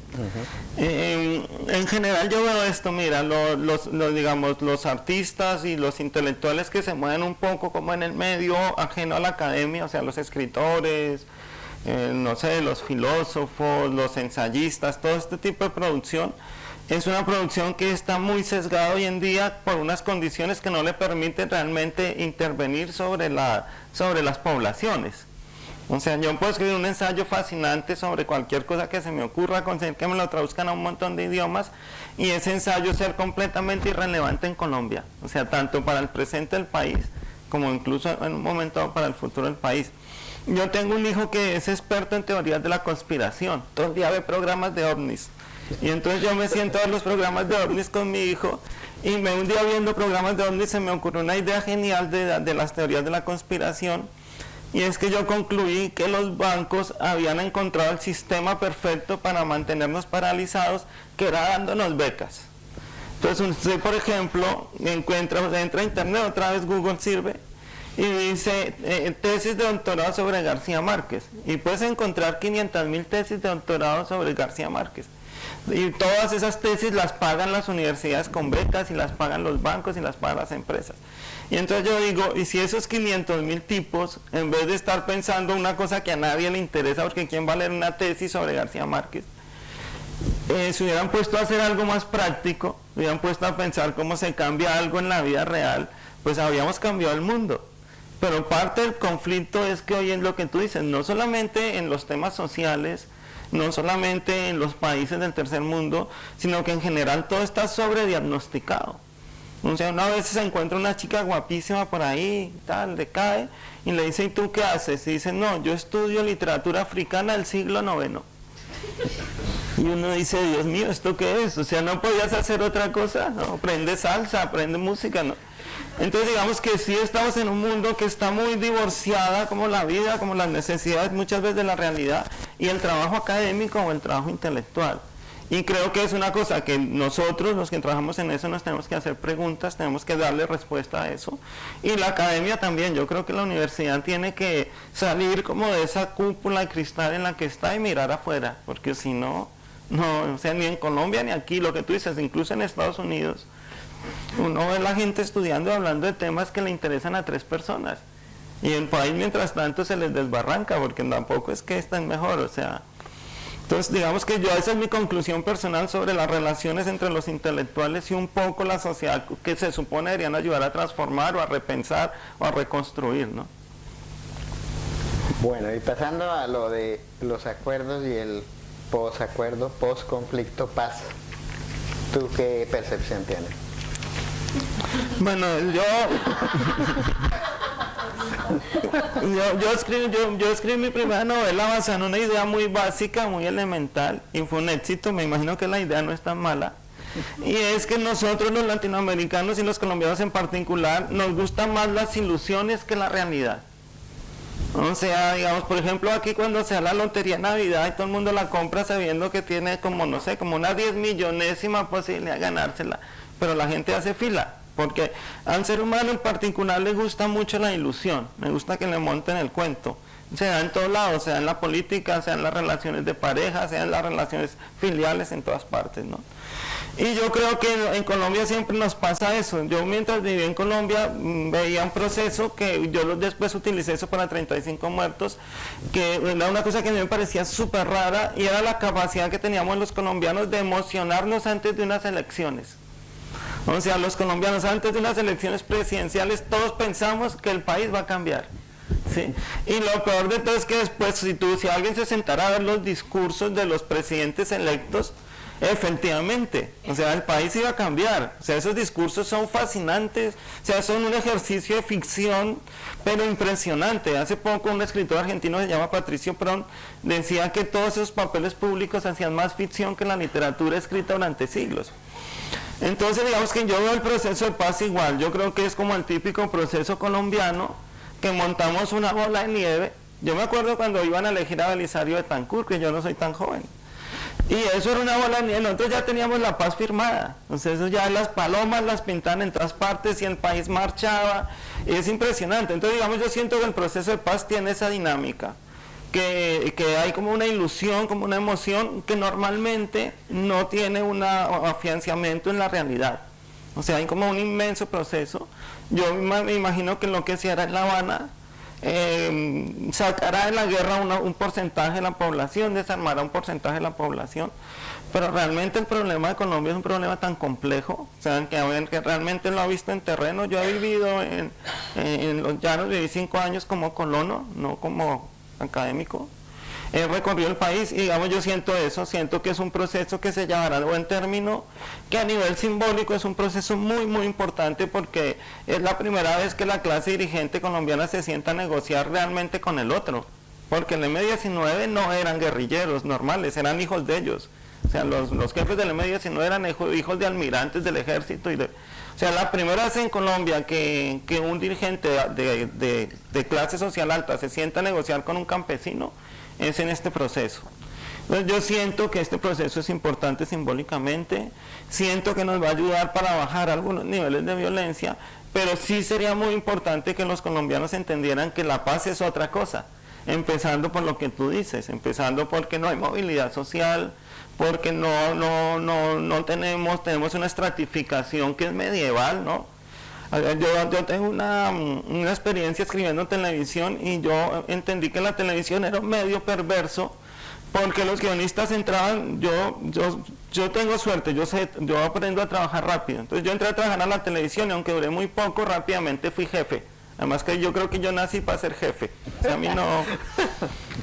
en general yo veo esto, mira, digamos, los artistas y los intelectuales que se mueven un poco como en el medio ajeno a la academia, o sea, los escritores, no sé, los filósofos, los ensayistas, todo este tipo de producción, es una producción que está muy sesgada hoy en día por unas condiciones que no le permiten realmente intervenir sobre las poblaciones. O sea, yo puedo escribir un ensayo fascinante sobre cualquier cosa que se me ocurra, conseguir que me lo traduzcan a un montón de idiomas, y ese ensayo ser completamente irrelevante en Colombia. O sea, tanto para el presente del país, como incluso en un momento para el futuro del país. Yo tengo un hijo que es experto en teorías de la conspiración, todo el día ve programas de ovnis. Y entonces yo me siento a ver los programas de ovnis con mi hijo, y un día viendo programas de ovnis se me ocurrió una idea genial de las teorías de la conspiración, y es que yo concluí que los bancos habían encontrado el sistema perfecto para mantenernos paralizados, que era dándonos becas. Entonces usted, por ejemplo, entra a internet, otra vez Google sirve, y dice tesis de doctorado sobre García Márquez, y puedes encontrar 500.000 tesis de doctorado sobre García Márquez. Y todas esas tesis las pagan las universidades con becas, y las pagan los bancos, y las pagan las empresas. Y entonces yo digo, ¿y si esos 500.000 tipos, en vez de estar pensando una cosa que a nadie le interesa, porque quién va a leer una tesis sobre García Márquez, se hubieran puesto a hacer algo más práctico, hubieran puesto a pensar cómo se cambia algo en la vida real, pues habríamos cambiado el mundo? Pero parte del conflicto es que hoy en lo que tú dices, no solamente en los temas sociales, no solamente en los países del tercer mundo, sino que en general todo está sobrediagnosticado. O sea, una vez se encuentra una chica guapísima por ahí, tal, decae, y le dice, ¿y tú qué haces? Y dice, no, yo estudio literatura africana del siglo IX. Y uno dice, Dios mío, ¿esto qué es? O sea, ¿no podías hacer otra cosa? ¿No? Aprende salsa, aprende música, ¿no? Entonces digamos que sí estamos en un mundo que está muy divorciada, como la vida, como las necesidades muchas veces de la realidad, y el trabajo académico o el trabajo intelectual. Y creo que es una cosa que nosotros, los que trabajamos en eso, nos tenemos que hacer preguntas, tenemos que darle respuesta a eso. Y la academia también, yo creo que la universidad tiene que salir como de esa cúpula de cristal en la que está y mirar afuera, porque si no, o sea, ni en Colombia ni aquí, lo que tú dices, incluso en Estados Unidos, uno ve a la gente estudiando y hablando de temas que le interesan a 3 personas. y el país mientras tanto se les desbarranca, porque tampoco es que estén mejor, o sea. Entonces, digamos que esa es mi conclusión personal sobre las relaciones entre los intelectuales y un poco la sociedad que se supone deberían ayudar a transformar o a repensar o a reconstruir, ¿no? Bueno, y pasando a lo de los acuerdos y el posacuerdo, posconflicto, paz, ¿tú qué percepción tienes? Bueno, yo escribí mi primera novela basada en una idea muy básica, muy elemental, y fue un éxito. Me imagino que la idea no es tan mala, y es que nosotros los latinoamericanos y los colombianos en particular nos gustan más las ilusiones que la realidad. O sea, digamos, por ejemplo, aquí cuando se da la lotería de Navidad y todo el mundo la compra sabiendo que tiene como, no sé, como una 10 millonésima posibilidad de ganársela, pero la gente hace fila, porque al ser humano en particular le gusta mucho la ilusión, le gusta que le monten el cuento. Se da en todos lados, sea en la política, sea en las relaciones de pareja, sea en las relaciones filiales, en todas partes, ¿no? Y yo creo que en Colombia siempre nos pasa eso. Yo mientras viví en Colombia veía un proceso que yo después utilicé eso para 35 muertos, que era una cosa que a mí me parecía súper rara, y era la capacidad que teníamos los colombianos de emocionarnos antes de unas elecciones. O sea, los colombianos antes de unas elecciones presidenciales todos pensamos que el país va a cambiar. Sí. Y lo peor de todo es que después, si alguien se sentara a ver los discursos de los presidentes electos, efectivamente, o sea, el país iba a cambiar. O sea, esos discursos son fascinantes, o sea, son un ejercicio de ficción, pero impresionante. Hace poco un escritor argentino que se llama Patricio Prón decía que todos esos papeles públicos hacían más ficción que la literatura escrita durante siglos. Entonces, digamos que yo veo el proceso de paz igual. Yo creo que es como el típico proceso colombiano, que montamos una bola de nieve. Yo me acuerdo cuando iban a elegir a Belisario Betancur, que yo no soy tan joven, y eso era una bola de nieve. Nosotros ya teníamos la paz firmada, entonces eso ya las palomas las pintaban en todas partes y el país marchaba, y es impresionante. Entonces, digamos, yo siento que el proceso de paz tiene esa dinámica, que hay como una ilusión, como una emoción que normalmente no tiene un afianzamiento en la realidad. O sea, hay como un inmenso proceso. Yo me imagino que lo que se hará en La Habana sacará de la guerra un porcentaje de la población, desarmará un porcentaje de la población, pero realmente el problema de Colombia es un problema tan complejo, o sea, que realmente lo ha visto en terreno. Yo he vivido en los llanos, viví 5 años como colono, no como académico. He recorrido el país y, digamos, yo siento eso, siento que es un proceso que se llevará a buen término, que a nivel simbólico es un proceso muy, muy importante, porque es la primera vez que la clase dirigente colombiana se sienta a negociar realmente con el otro, porque en el M-19 no eran guerrilleros normales, eran hijos de ellos. O sea, los jefes del M-19 eran hijos de almirantes del ejército. O sea, la primera vez en Colombia que un dirigente de clase social alta se sienta a negociar con un campesino es en este proceso. Entonces, yo siento que este proceso es importante simbólicamente, siento que nos va a ayudar para bajar algunos niveles de violencia, pero sí sería muy importante que los colombianos entendieran que la paz es otra cosa, empezando por lo que tú dices, empezando porque no hay movilidad social, porque tenemos una estratificación que es medieval, ¿no? Yo tengo una experiencia escribiendo en televisión, y yo entendí que la televisión era un medio perverso, porque los guionistas entraban, yo tengo suerte, yo aprendo a trabajar rápido, entonces yo entré a trabajar a la televisión, y aunque duré muy poco, rápidamente fui jefe. Además que yo creo que yo nací para ser jefe, o sea, a mí no.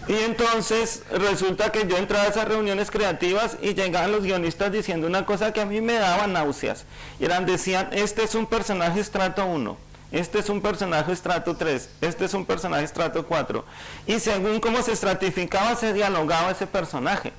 Y entonces resulta que yo entraba a esas reuniones creativas y llegaban los guionistas diciendo una cosa que a mí me daba náuseas. Y decían, este es un personaje estrato 1, este es un personaje estrato 3, este es un personaje estrato 4. Y según cómo se estratificaba, se dialogaba ese personaje.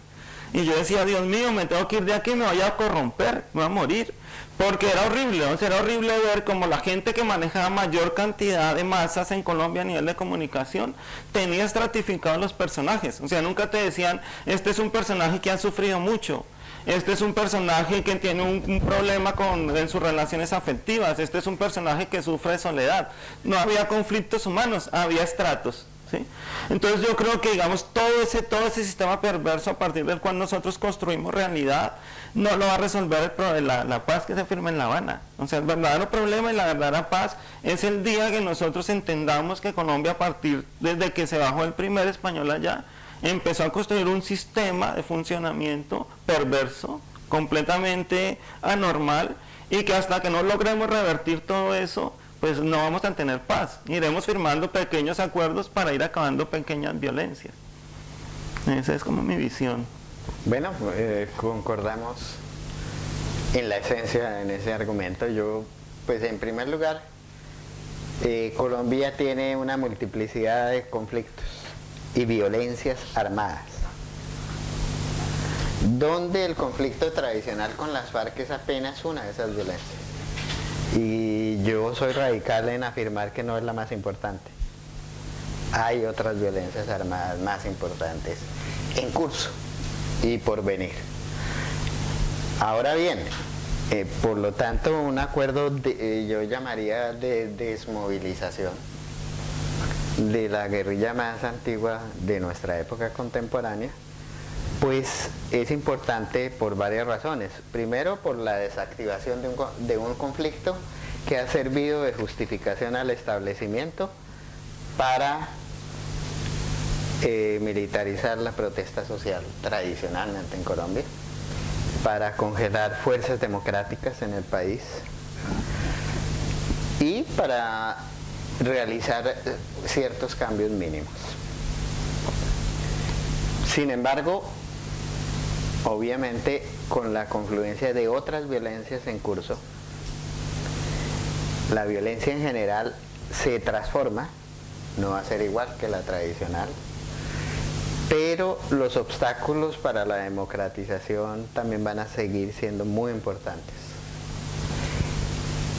Y yo decía, Dios mío, me tengo que ir de aquí, me voy a corromper, me voy a morir. Porque era horrible, o sea, era horrible ver como la gente que manejaba mayor cantidad de masas en Colombia a nivel de comunicación tenía estratificados los personajes. O sea, nunca te decían, este es un personaje que ha sufrido mucho, este es un personaje que tiene un problema en sus relaciones afectivas, este es un personaje que sufre de soledad. No había conflictos humanos, había estratos. ¿sí? Entonces yo creo que, digamos, todo ese sistema perverso a partir del cual nosotros construimos realidad, no lo va a resolver la paz que se firma en La Habana. O sea, el verdadero problema y la verdadera paz es el día que nosotros entendamos que Colombia, a partir desde que se bajó el primer español allá, empezó a construir un sistema de funcionamiento perverso, completamente anormal, y que hasta que no logremos revertir todo eso, pues no vamos a tener paz. Iremos firmando pequeños acuerdos para ir acabando pequeñas violencias. Esa es como mi visión. Bueno, concordamos en la esencia, en ese argumento. Yo, pues en primer lugar, Colombia tiene una multiplicidad de conflictos y violencias armadas, donde el conflicto tradicional con las FARC es apenas una de esas violencias. Y yo soy radical en afirmar que no es la más importante. Hay otras violencias armadas más importantes en curso y por venir. Ahora bien, por lo tanto, un acuerdo yo llamaría de desmovilización de la guerrilla más antigua de nuestra época contemporánea, pues es importante por varias razones. Primero, por la desactivación de un conflicto que ha servido de justificación al establecimiento para militarizar la protesta social tradicionalmente en Colombia, para congelar fuerzas democráticas en el país y para realizar ciertos cambios mínimos. Sin embargo, obviamente, con la confluencia de otras violencias en curso, la violencia en general se transforma, no va a ser igual que la tradicional, pero los obstáculos para la democratización también van a seguir siendo muy importantes.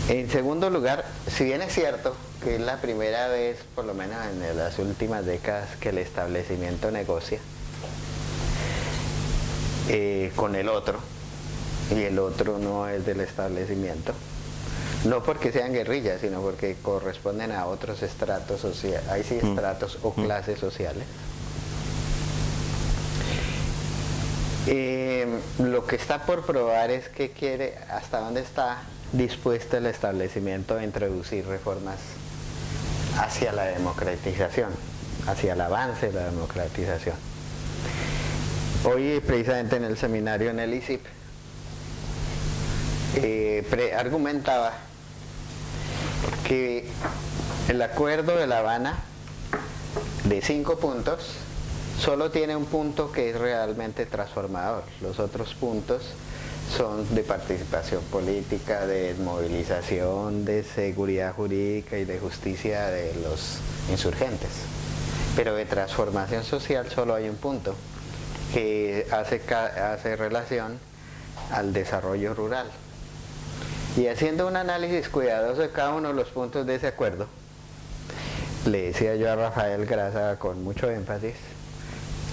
En segundo lugar, si bien es cierto que es la primera vez, por lo menos en las últimas décadas, que el establecimiento negocia con el otro, y el otro no es del establecimiento, no porque sean guerrillas, sino porque corresponden a otros estratos sociales, hay sí estratos o clases sociales. Lo que está por probar es que hasta dónde está dispuesto el establecimiento a introducir reformas hacia la democratización, hacia el avance de la democratización. Hoy, precisamente en el seminario en el ISIP, argumentaba que el acuerdo de La Habana de 5 puntos solo tiene un punto que es realmente transformador. Los otros puntos son de participación política, de movilización, de seguridad jurídica y de justicia de los insurgentes. Pero de transformación social solo hay un punto, que hace relación al desarrollo rural. Y haciendo un análisis cuidadoso de cada uno de los puntos de ese acuerdo, le decía yo a Rafael Grasa con mucho énfasis,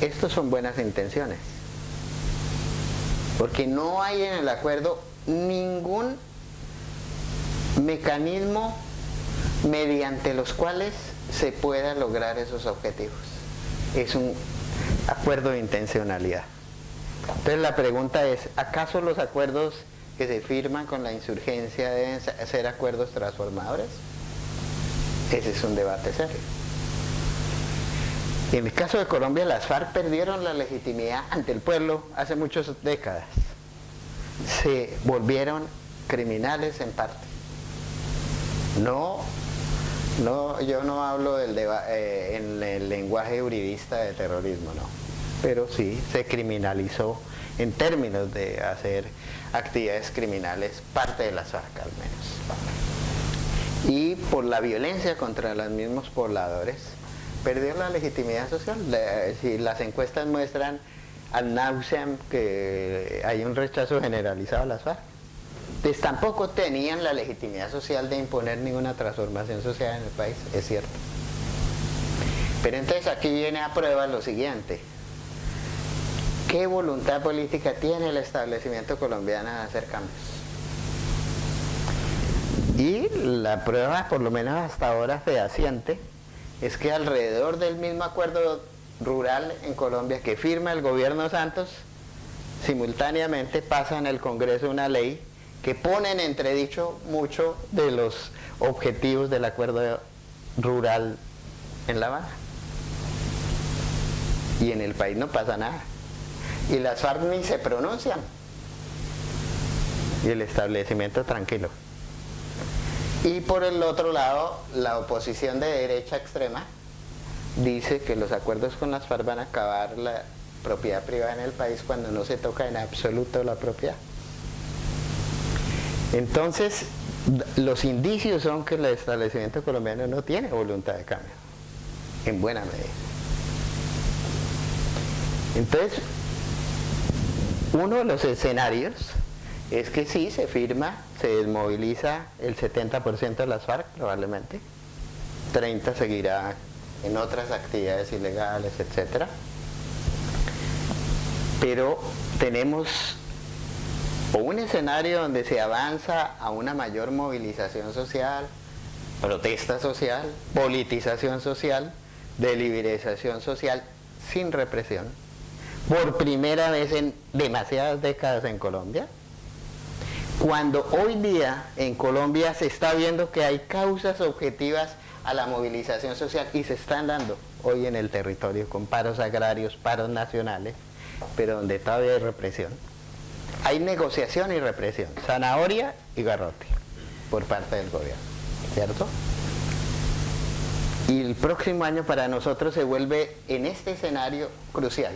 estos son buenas intenciones, porque no hay en el acuerdo ningún mecanismo mediante los cuales se pueda lograr esos objetivos. Es un acuerdo de intencionalidad. Entonces la pregunta es, ¿acaso los acuerdos que se firman con la insurgencia deben ser acuerdos transformadores? Ese es un debate serio. En el caso de Colombia, las FARC perdieron la legitimidad ante el pueblo hace muchas décadas. Se volvieron criminales en parte. Yo no hablo en el lenguaje uribista de terrorismo, no. Pero sí se criminalizó en términos de hacer actividades criminales parte de las FARC al menos. Y por la violencia contra los mismos pobladores, perdió la legitimidad social. Si las encuestas muestran al náuseam que hay un rechazo generalizado a las FARC, pues tampoco tenían la legitimidad social de imponer ninguna transformación social en el país, es cierto. Pero entonces aquí viene a prueba lo siguiente: ¿qué voluntad política tiene el establecimiento colombiano de hacer cambios? Y la prueba, por lo menos hasta ahora fehaciente, es que alrededor del mismo acuerdo rural en Colombia que firma el gobierno Santos, simultáneamente pasa en el Congreso una ley que pone en entredicho mucho de los objetivos del acuerdo rural en La Habana. Y en el país no pasa nada. Y las FARC ni se pronuncian. Y el establecimiento tranquilo. Y por el otro lado, la oposición de derecha extrema dice que los acuerdos con las FARC van a acabar la propiedad privada en el país cuando no se toca en absoluto la propiedad. Entonces, los indicios son que el establecimiento colombiano no tiene voluntad de cambio, en buena medida. Entonces, uno de los escenarios es que sí, se firma, se desmoviliza el 70% de las FARC probablemente, 30% seguirá en otras actividades ilegales, etc. Pero tenemos o un escenario donde se avanza a una mayor movilización social, protesta social, politización social, deliberación social sin represión, por primera vez en demasiadas décadas en Colombia, cuando hoy día en Colombia se está viendo que hay causas objetivas a la movilización social y se están dando hoy en el territorio con paros agrarios, paros nacionales, pero donde todavía hay represión. Hay negociación y represión, zanahoria y garrote por parte del gobierno, ¿cierto? Y el próximo año para nosotros se vuelve en este escenario crucial.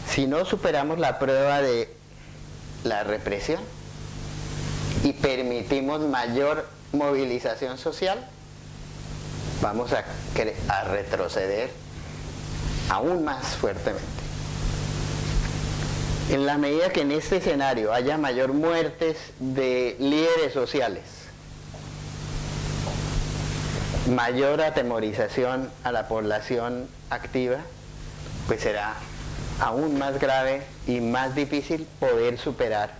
Si no superamos la prueba de la represión y permitimos mayor movilización social, vamos a retroceder aún más fuertemente. En la medida que en este escenario haya mayor muertes de líderes sociales, mayor atemorización a la población activa, pues será aún más grave y más difícil poder superar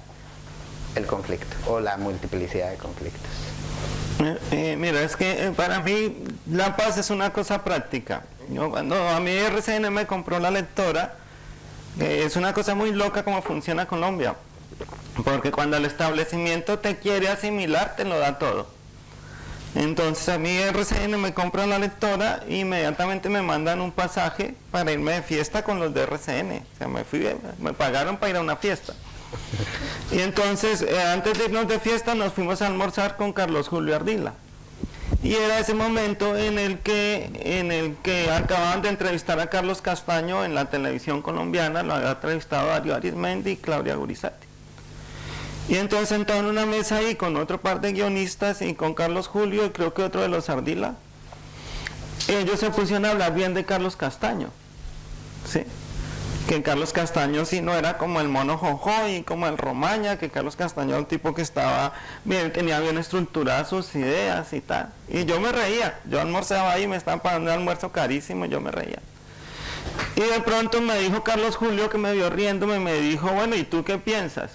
el conflicto o la multiplicidad de conflictos. Mira, es que para mí la paz es una cosa práctica. Cuando a mí RCN me compró la lectora, es una cosa muy loca cómo funciona Colombia, porque cuando el establecimiento te quiere asimilar, te lo da todo. Entonces a mí RCN me compra la lectora e inmediatamente me mandan un pasaje para irme de fiesta con los de RCN. O sea, me pagaron para ir a una fiesta. Y entonces, antes de irnos de fiesta, nos fuimos a almorzar con Carlos Julio Ardila. Y era ese momento en el que acababan de entrevistar a Carlos Castaño en la televisión colombiana, lo había entrevistado Darío Arizmendi y Claudia Gurizati. Y entonces sentado en una mesa ahí con otro par de guionistas y con Carlos Julio y creo que otro de los Ardila, ellos se pusieron a hablar bien de Carlos Castaño, ¿sí? Que Carlos Castaño sí no era como el mono Jojoy, como el Romaña, que Carlos Castaño era un tipo que estaba bien, tenía bien estructuradas sus ideas y tal. Y yo me reía, yo almorzaba ahí, me estaban pagando un almuerzo carísimo, yo me reía. Y de pronto me dijo Carlos Julio, que me vio riéndome, me dijo, bueno, ¿y tú qué piensas?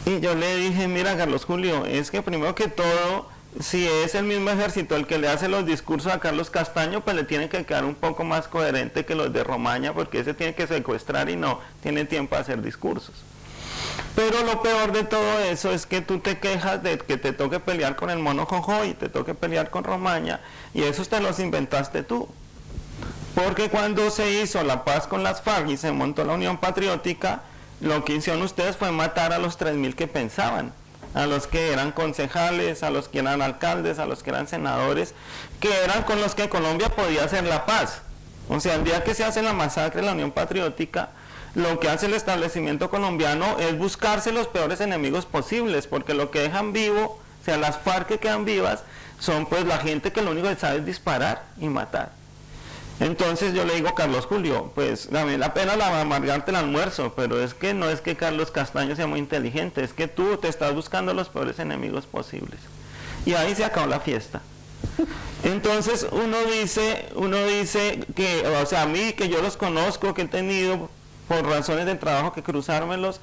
Y yo le dije, mira Carlos Julio, es que primero que todo, si es el mismo ejército el que le hace los discursos a Carlos Castaño, pues le tiene que quedar un poco más coherente que los de Romaña, porque ese tiene que secuestrar y no tiene tiempo a hacer discursos. Pero lo peor de todo eso es que tú te quejas de que te toque pelear con el mono Jojoy y te toque pelear con Romaña, y esos te los inventaste tú. Porque cuando se hizo la paz con las FARC y se montó la Unión Patriótica, lo que hicieron ustedes fue matar a los 3.000 que pensaban, a los que eran concejales, a los que eran alcaldes, a los que eran senadores, que eran con los que Colombia podía hacer la paz. O sea, el día que se hace la masacre de la Unión Patriótica, lo que hace el establecimiento colombiano es buscarse los peores enemigos posibles, porque lo que dejan vivo, o sea, las FARC que quedan vivas, son pues la gente que lo único que sabe es disparar y matar. Entonces yo le digo, Carlos Julio, pues a mí la pena la amargarte el almuerzo, pero es que no es que Carlos Castaño sea muy inteligente, es que tú te estás buscando los peores enemigos posibles. Y ahí se acabó la fiesta. Entonces uno dice que, o sea, a mí que yo los conozco, que he tenido por razones de trabajo que cruzármelos,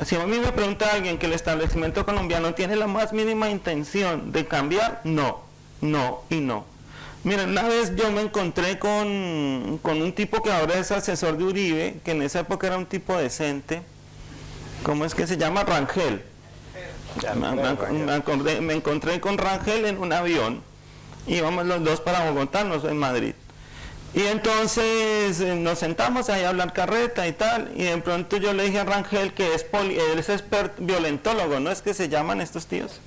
si a mí me pregunta alguien que el establecimiento colombiano tiene la más mínima intención de cambiar, no, no y no. Miren, una vez yo me encontré con un tipo que ahora es asesor de Uribe, que en esa época era un tipo decente. ¿Cómo es que se llama? Rangel. Me encontré con Rangel en un avión. Íbamos los dos para Bogotá, no soy en Madrid. Y entonces nos sentamos ahí a hablar carreta y tal, y de pronto yo le dije a Rangel que él es violentólogo, ¿no es que se llaman estos tíos?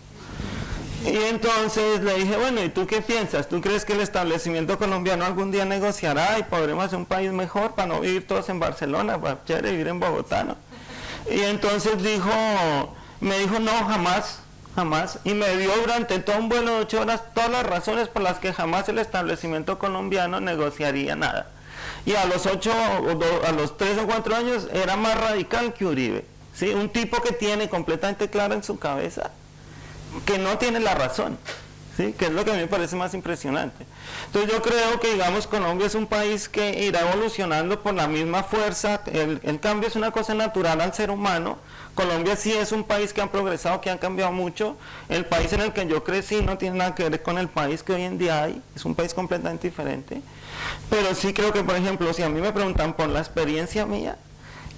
Y entonces le dije, bueno, ¿y tú qué piensas? ¿Tú crees que el establecimiento colombiano algún día negociará y podremos hacer un país mejor para no vivir todos en Barcelona, para vivir en Bogotá, ¿no? Y entonces me dijo, no, jamás, y me dio durante todo un vuelo de 8 horas todas las razones por las que jamás el establecimiento colombiano negociaría nada. Y a los 3 o 4 años era más radical que Uribe, ¿sí? Un tipo que tiene completamente claro en su cabeza que no tiene la razón, ¿sí? Que es lo que a mí me parece más impresionante. Entonces yo creo que, digamos, Colombia es un país que irá evolucionando por la misma fuerza. El cambio es una cosa natural al ser humano. Colombia sí es un país que ha progresado, que ha cambiado mucho. El país en el que yo crecí no tiene nada que ver con el país que hoy en día hay, es un país completamente diferente. Pero sí creo que, por ejemplo, si a mí me preguntan por la experiencia mía,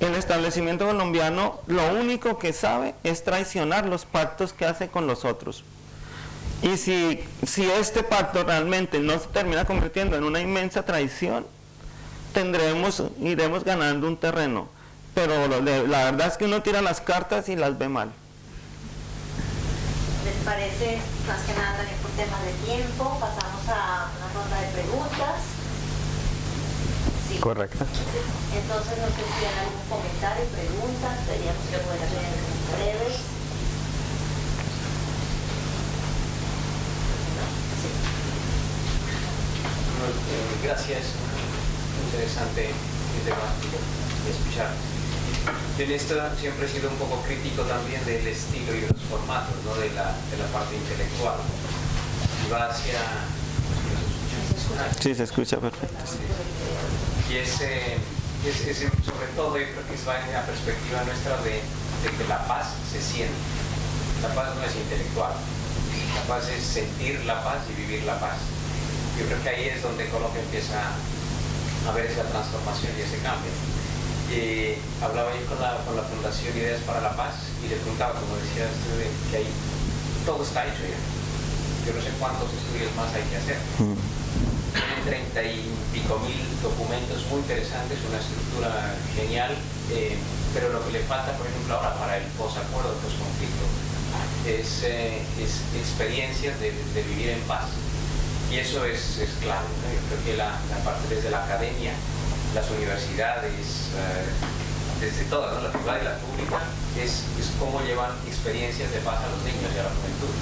el establecimiento colombiano lo único que sabe es traicionar los pactos que hace con los otros. Y si este pacto realmente no se termina convirtiendo en una inmensa traición, iremos ganando un terreno. Pero la verdad es que uno tira las cartas y las ve mal. ¿Les parece, más que nada también por temas de tiempo, pasamos a una ronda de preguntas? Sí. Correcto. Entonces, no sé si tienen algún comentario, preguntas, veríamos que pueden ser breves. Gracias, muy interesante el debate de escuchar. En esto siempre he sido un poco crítico también del estilo y de los formatos, ¿no? de la parte intelectual. Y va hacia... Sí, se escucha perfecto. Y es sobre todo, yo creo que va en la perspectiva nuestra de que la paz se siente. La paz no es intelectual. La paz es sentir la paz y vivir la paz. Yo creo que ahí es donde Colombia empieza a ver esa transformación y ese cambio. Hablaba yo con la Fundación Ideas para la Paz y le preguntaba, como decías, que ahí todo está hecho ya. Yo no sé cuántos estudios más hay que hacer. Tienen 30 y pico mil documentos muy interesantes, una estructura genial, pero lo que le falta, por ejemplo, ahora para el posacuerdo, posconflicto, es experiencias de vivir en paz. Y eso es clave, ¿no? Yo creo que la parte desde la academia, las universidades, desde todas, ¿no? La privada y la pública, es cómo llevan experiencias de paz a los niños y a la juventud.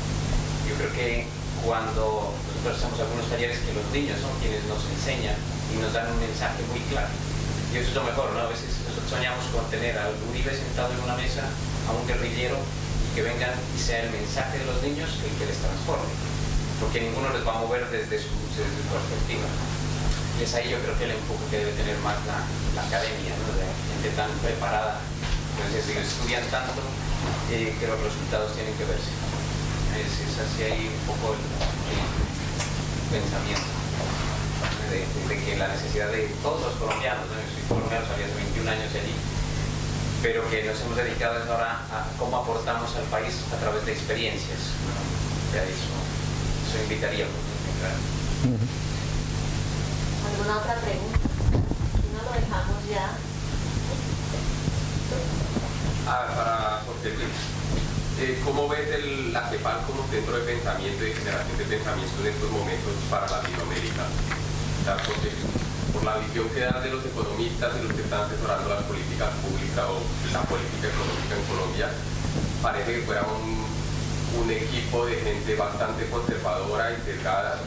Yo creo que cuando nosotros hacemos algunos talleres, que los niños son quienes nos enseñan y nos dan un mensaje muy claro. Y eso es lo mejor, ¿no? A veces nosotros soñamos con tener a Uribe sentado en una mesa, a un guerrillero, y que vengan y sea el mensaje de los niños el que les transforme. Porque ninguno les va a mover desde su perspectiva. Y es ahí yo creo que el enfoque que debe tener más la academia, ¿no? De gente tan preparada, entonces estudian tanto que los resultados tienen que verse. Es así ahí un poco el pensamiento de que la necesidad de todos los colombianos, ¿no? Yo soy colombiano, salí hace 21 años allí, pero que nos hemos dedicado ahora a cómo aportamos al país a través de experiencias, ¿no? Ya eso invitaríamos, ¿no? ¿Alguna otra pregunta? Si no, lo dejamos ya. Para Jorge Luis, ¿cómo ves la CEPAL como centro de pensamiento y de generación de pensamiento en estos momentos para Latinoamérica? O sea, porque por la visión que dan de los economistas y los que están asesorando las políticas públicas o la política económica en Colombia, parece que fuera un equipo de gente bastante conservadora y sesgada,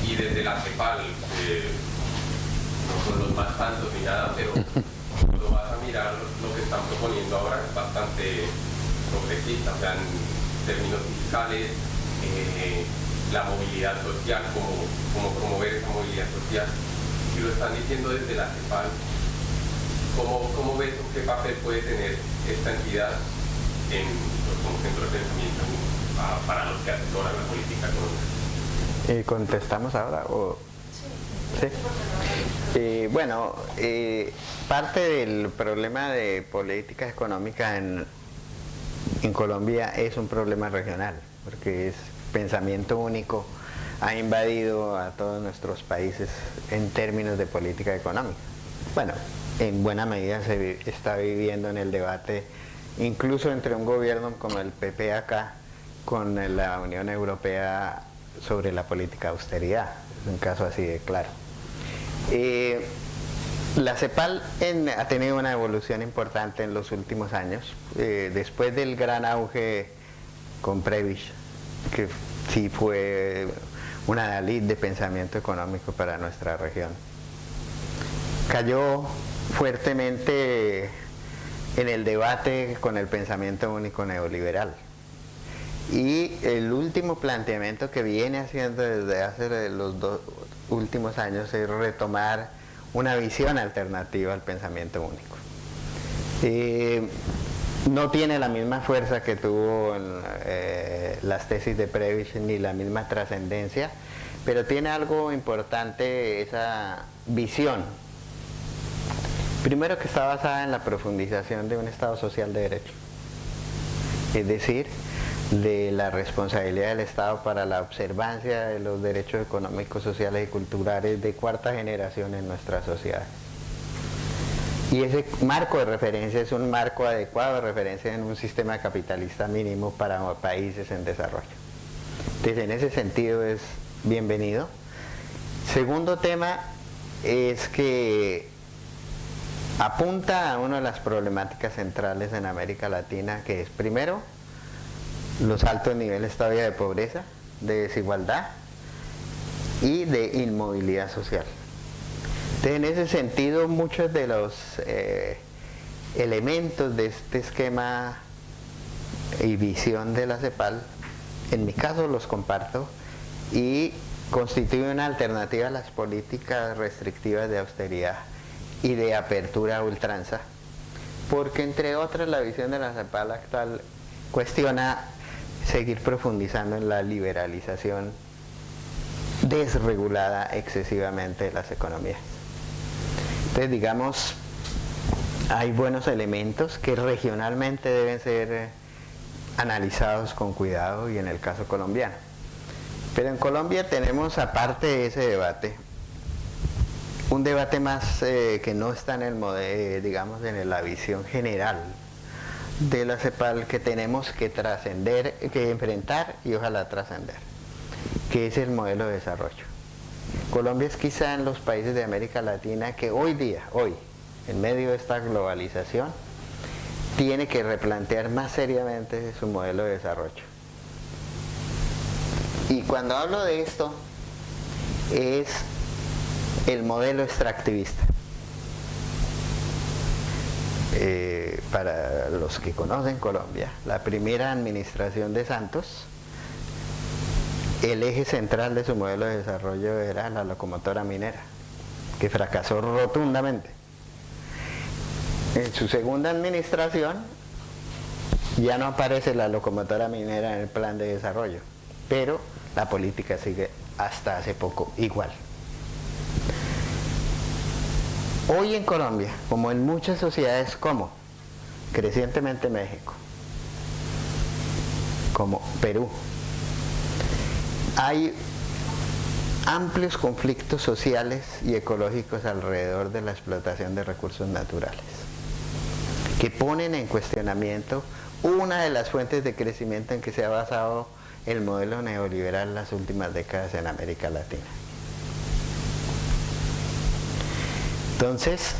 y desde la CEPAL no son los más santos ni nada, pero cuando vas a mirar lo que están proponiendo ahora es bastante progresista, o sea, en términos fiscales, la movilidad social, como promover esa movilidad social, y lo están diciendo desde la CEPAL. ¿Cómo ves qué papel puede tener esta entidad como centro de pensamiento para los que asesoran la política económica? ¿Contestamos ahora o...? Sí. Bueno, parte del problema de política económica en Colombia es un problema regional, porque es pensamiento único, ha invadido a todos nuestros países en términos de política económica. Bueno, en buena medida se está viviendo en el debate, incluso entre un gobierno como el PP acá, con la Unión Europea sobre la política de austeridad, es un caso así de claro. La CEPAL ha tenido una evolución importante en los últimos años, después del gran auge con Prebisch, que sí fue una adalid de pensamiento económico para nuestra región. Cayó fuertemente en el debate con el pensamiento único neoliberal. Y el último planteamiento que viene haciendo desde hace los 2 últimos años es retomar una visión alternativa al pensamiento único. No tiene la misma fuerza que tuvo en, las tesis de Prebisch ni la misma trascendencia, pero tiene algo importante esa visión. Primero, que está basada en la profundización de un Estado social de derecho, es decir, de la responsabilidad del Estado para la observancia de los derechos económicos, sociales y culturales de cuarta generación en nuestra sociedad. Y ese marco de referencia es un marco adecuado de referencia en un sistema capitalista mínimo para países en desarrollo. Entonces, en ese sentido es bienvenido. Segundo tema es que apunta a una de las problemáticas centrales en América Latina, que es primero los altos niveles todavía de pobreza, de desigualdad y de inmovilidad social. Entonces, en ese sentido, muchos de los elementos de este esquema y visión de la CEPAL, en mi caso los comparto y constituyen una alternativa a las políticas restrictivas de austeridad y de apertura a ultranza, porque entre otras la visión de la CEPAL actual cuestiona seguir profundizando en la liberalización desregulada excesivamente de las economías. Entonces, digamos, hay buenos elementos que regionalmente deben ser analizados con cuidado, y en el caso colombiano. Pero en Colombia tenemos, aparte de ese debate, un debate más que no está en el modelo, digamos, en la visión general de la CEPAL, que tenemos que trascender, que enfrentar y ojalá trascender, que es el modelo de desarrollo. Colombia es quizá en los países de América Latina que hoy, en medio de esta globalización, tiene que replantear más seriamente su modelo de desarrollo. Y cuando hablo de esto, es el modelo extractivista. Para los que conocen Colombia, la primera administración de Santos, el eje central de su modelo de desarrollo era la locomotora minera, que fracasó rotundamente. En su segunda administración ya no aparece la locomotora minera en el plan de desarrollo, pero la política sigue hasta hace poco igual. Hoy en Colombia, como en muchas sociedades, como crecientemente México, como Perú, hay amplios conflictos sociales y ecológicos alrededor de la explotación de recursos naturales, que ponen en cuestionamiento una de las fuentes de crecimiento en que se ha basado el modelo neoliberal en las últimas décadas en América Latina. Entonces,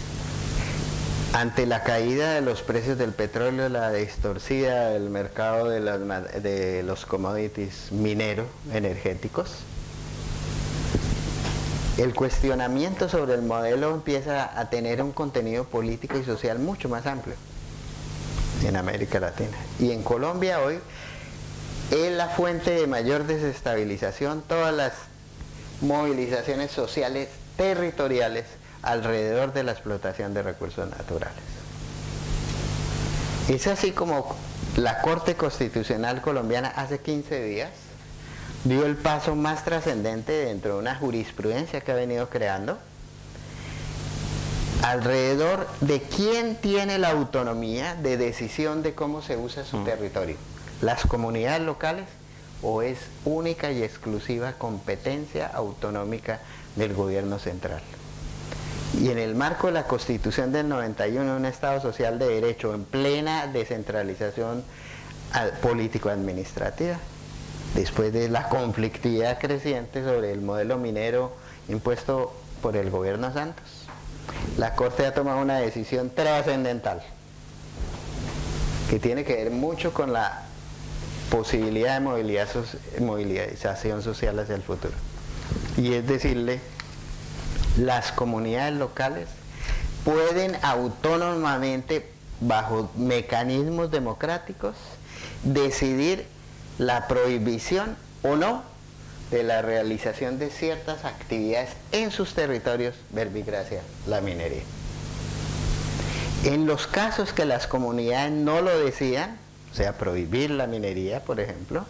ante la caída de los precios del petróleo, la distorsión del mercado de los commodities mineros, energéticos, el cuestionamiento sobre el modelo empieza a tener un contenido político y social mucho más amplio en América Latina. Y en Colombia hoy es la fuente de mayor desestabilización todas las movilizaciones sociales territoriales alrededor de la explotación de recursos naturales. Es así como la Corte Constitucional colombiana hace 15 días dio el paso más trascendente dentro de una jurisprudencia que ha venido creando alrededor de quién tiene la autonomía de decisión de cómo se usa su territorio, las comunidades locales o es única y exclusiva competencia autonómica del gobierno central. Y en el marco de la Constitución del 91, un Estado social de derecho en plena descentralización político-administrativa, después de la conflictividad creciente sobre el modelo minero impuesto por el gobierno Santos, la Corte ha tomado una decisión trascendental que tiene que ver mucho con la posibilidad de movilización social hacia el futuro. Y es decirle, las comunidades locales pueden autónomamente, bajo mecanismos democráticos, decidir la prohibición o no de la realización de ciertas actividades en sus territorios, verbigracia, la minería. En los casos que las comunidades no lo decidan, o sea, prohibir la minería, por ejemplo,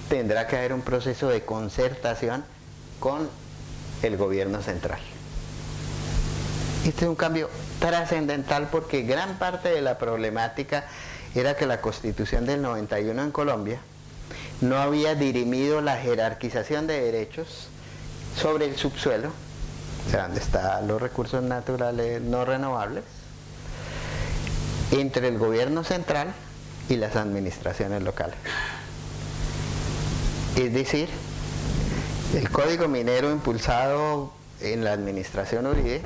tendrá que haber un proceso de concertación con el gobierno central. Este es un cambio trascendental porque gran parte de la problemática era que la Constitución del 91 en Colombia no había dirimido la jerarquización de derechos sobre el subsuelo, o sea, donde están los recursos naturales no renovables, entre el gobierno central y las administraciones locales. Es decir, el Código Minero impulsado en la administración Uribe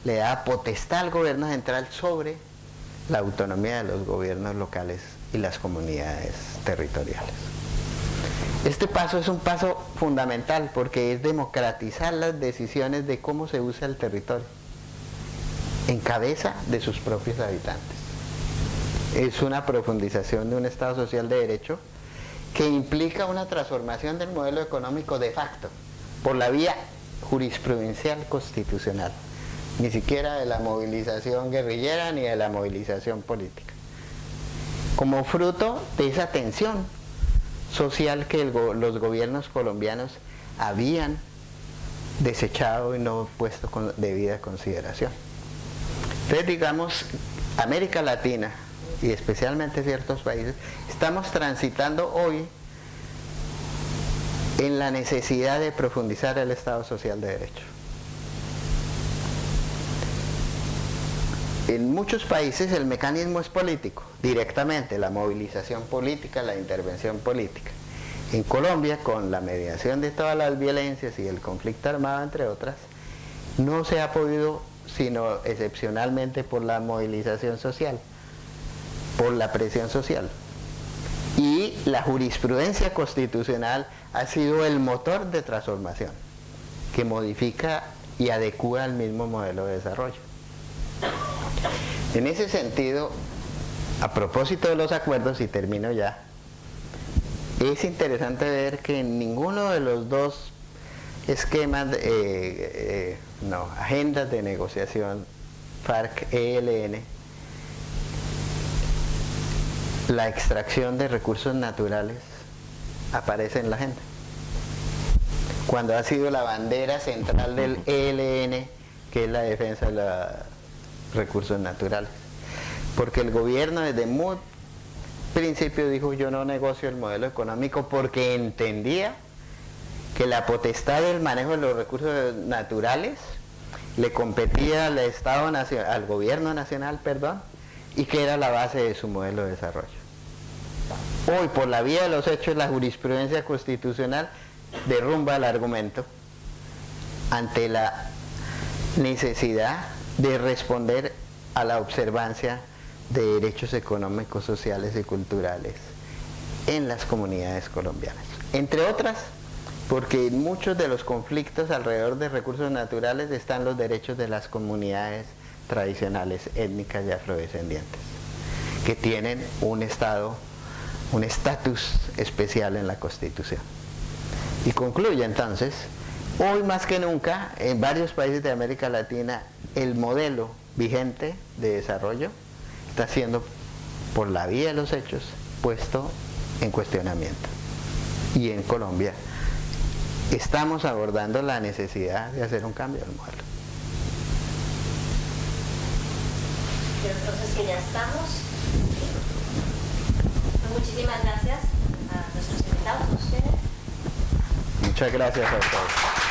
le da potestad al gobierno central sobre la autonomía de los gobiernos locales y las comunidades territoriales. Este paso es un paso fundamental porque es democratizar las decisiones de cómo se usa el territorio en cabeza de sus propios habitantes. Es una profundización de un Estado social de derecho que implica una transformación del modelo económico de facto por la vía jurisprudencial constitucional, ni siquiera de la movilización guerrillera ni de la movilización política, como fruto de esa tensión social que los gobiernos colombianos habían desechado y no puesto con debida consideración. Entonces, digamos, América Latina y especialmente ciertos países, estamos transitando hoy en la necesidad de profundizar el Estado social de derecho. En muchos países el mecanismo es político, directamente, la movilización política, la intervención política. En Colombia, con la mediación de todas las violencias y el conflicto armado, entre otras, no se ha podido, sino excepcionalmente por la movilización social, por la presión social. Y la jurisprudencia constitucional ha sido el motor de transformación, que modifica y adecúa al mismo modelo de desarrollo. En ese sentido, a propósito de los acuerdos, y termino ya, es interesante ver que en ninguno de los dos esquemas, agendas de negociación FARC-ELN, la extracción de recursos naturales aparece en la agenda, cuando ha sido la bandera central del ELN, que es la defensa de los recursos naturales, porque el gobierno desde muy principio dijo: yo no negocio el modelo económico, porque entendía que la potestad del manejo de los recursos naturales le competía al Estado nacional, al gobierno nacional, y que era la base de su modelo de desarrollo. Hoy, por la vía de los hechos, la jurisprudencia constitucional derrumba el argumento ante la necesidad de responder a la observancia de derechos económicos, sociales y culturales en las comunidades colombianas. Entre otras, porque en muchos de los conflictos alrededor de recursos naturales están los derechos de las comunidades tradicionales, étnicas y afrodescendientes, que tienen un estatus especial en la Constitución. Y concluye entonces, hoy más que nunca, en varios países de América Latina, el modelo vigente de desarrollo está siendo, por la vía de los hechos, puesto en cuestionamiento. Y en Colombia estamos abordando la necesidad de hacer un cambio del modelo. Entonces que ya estamos. Muchísimas gracias a nuestros invitados, a ustedes. Muchas gracias a todos.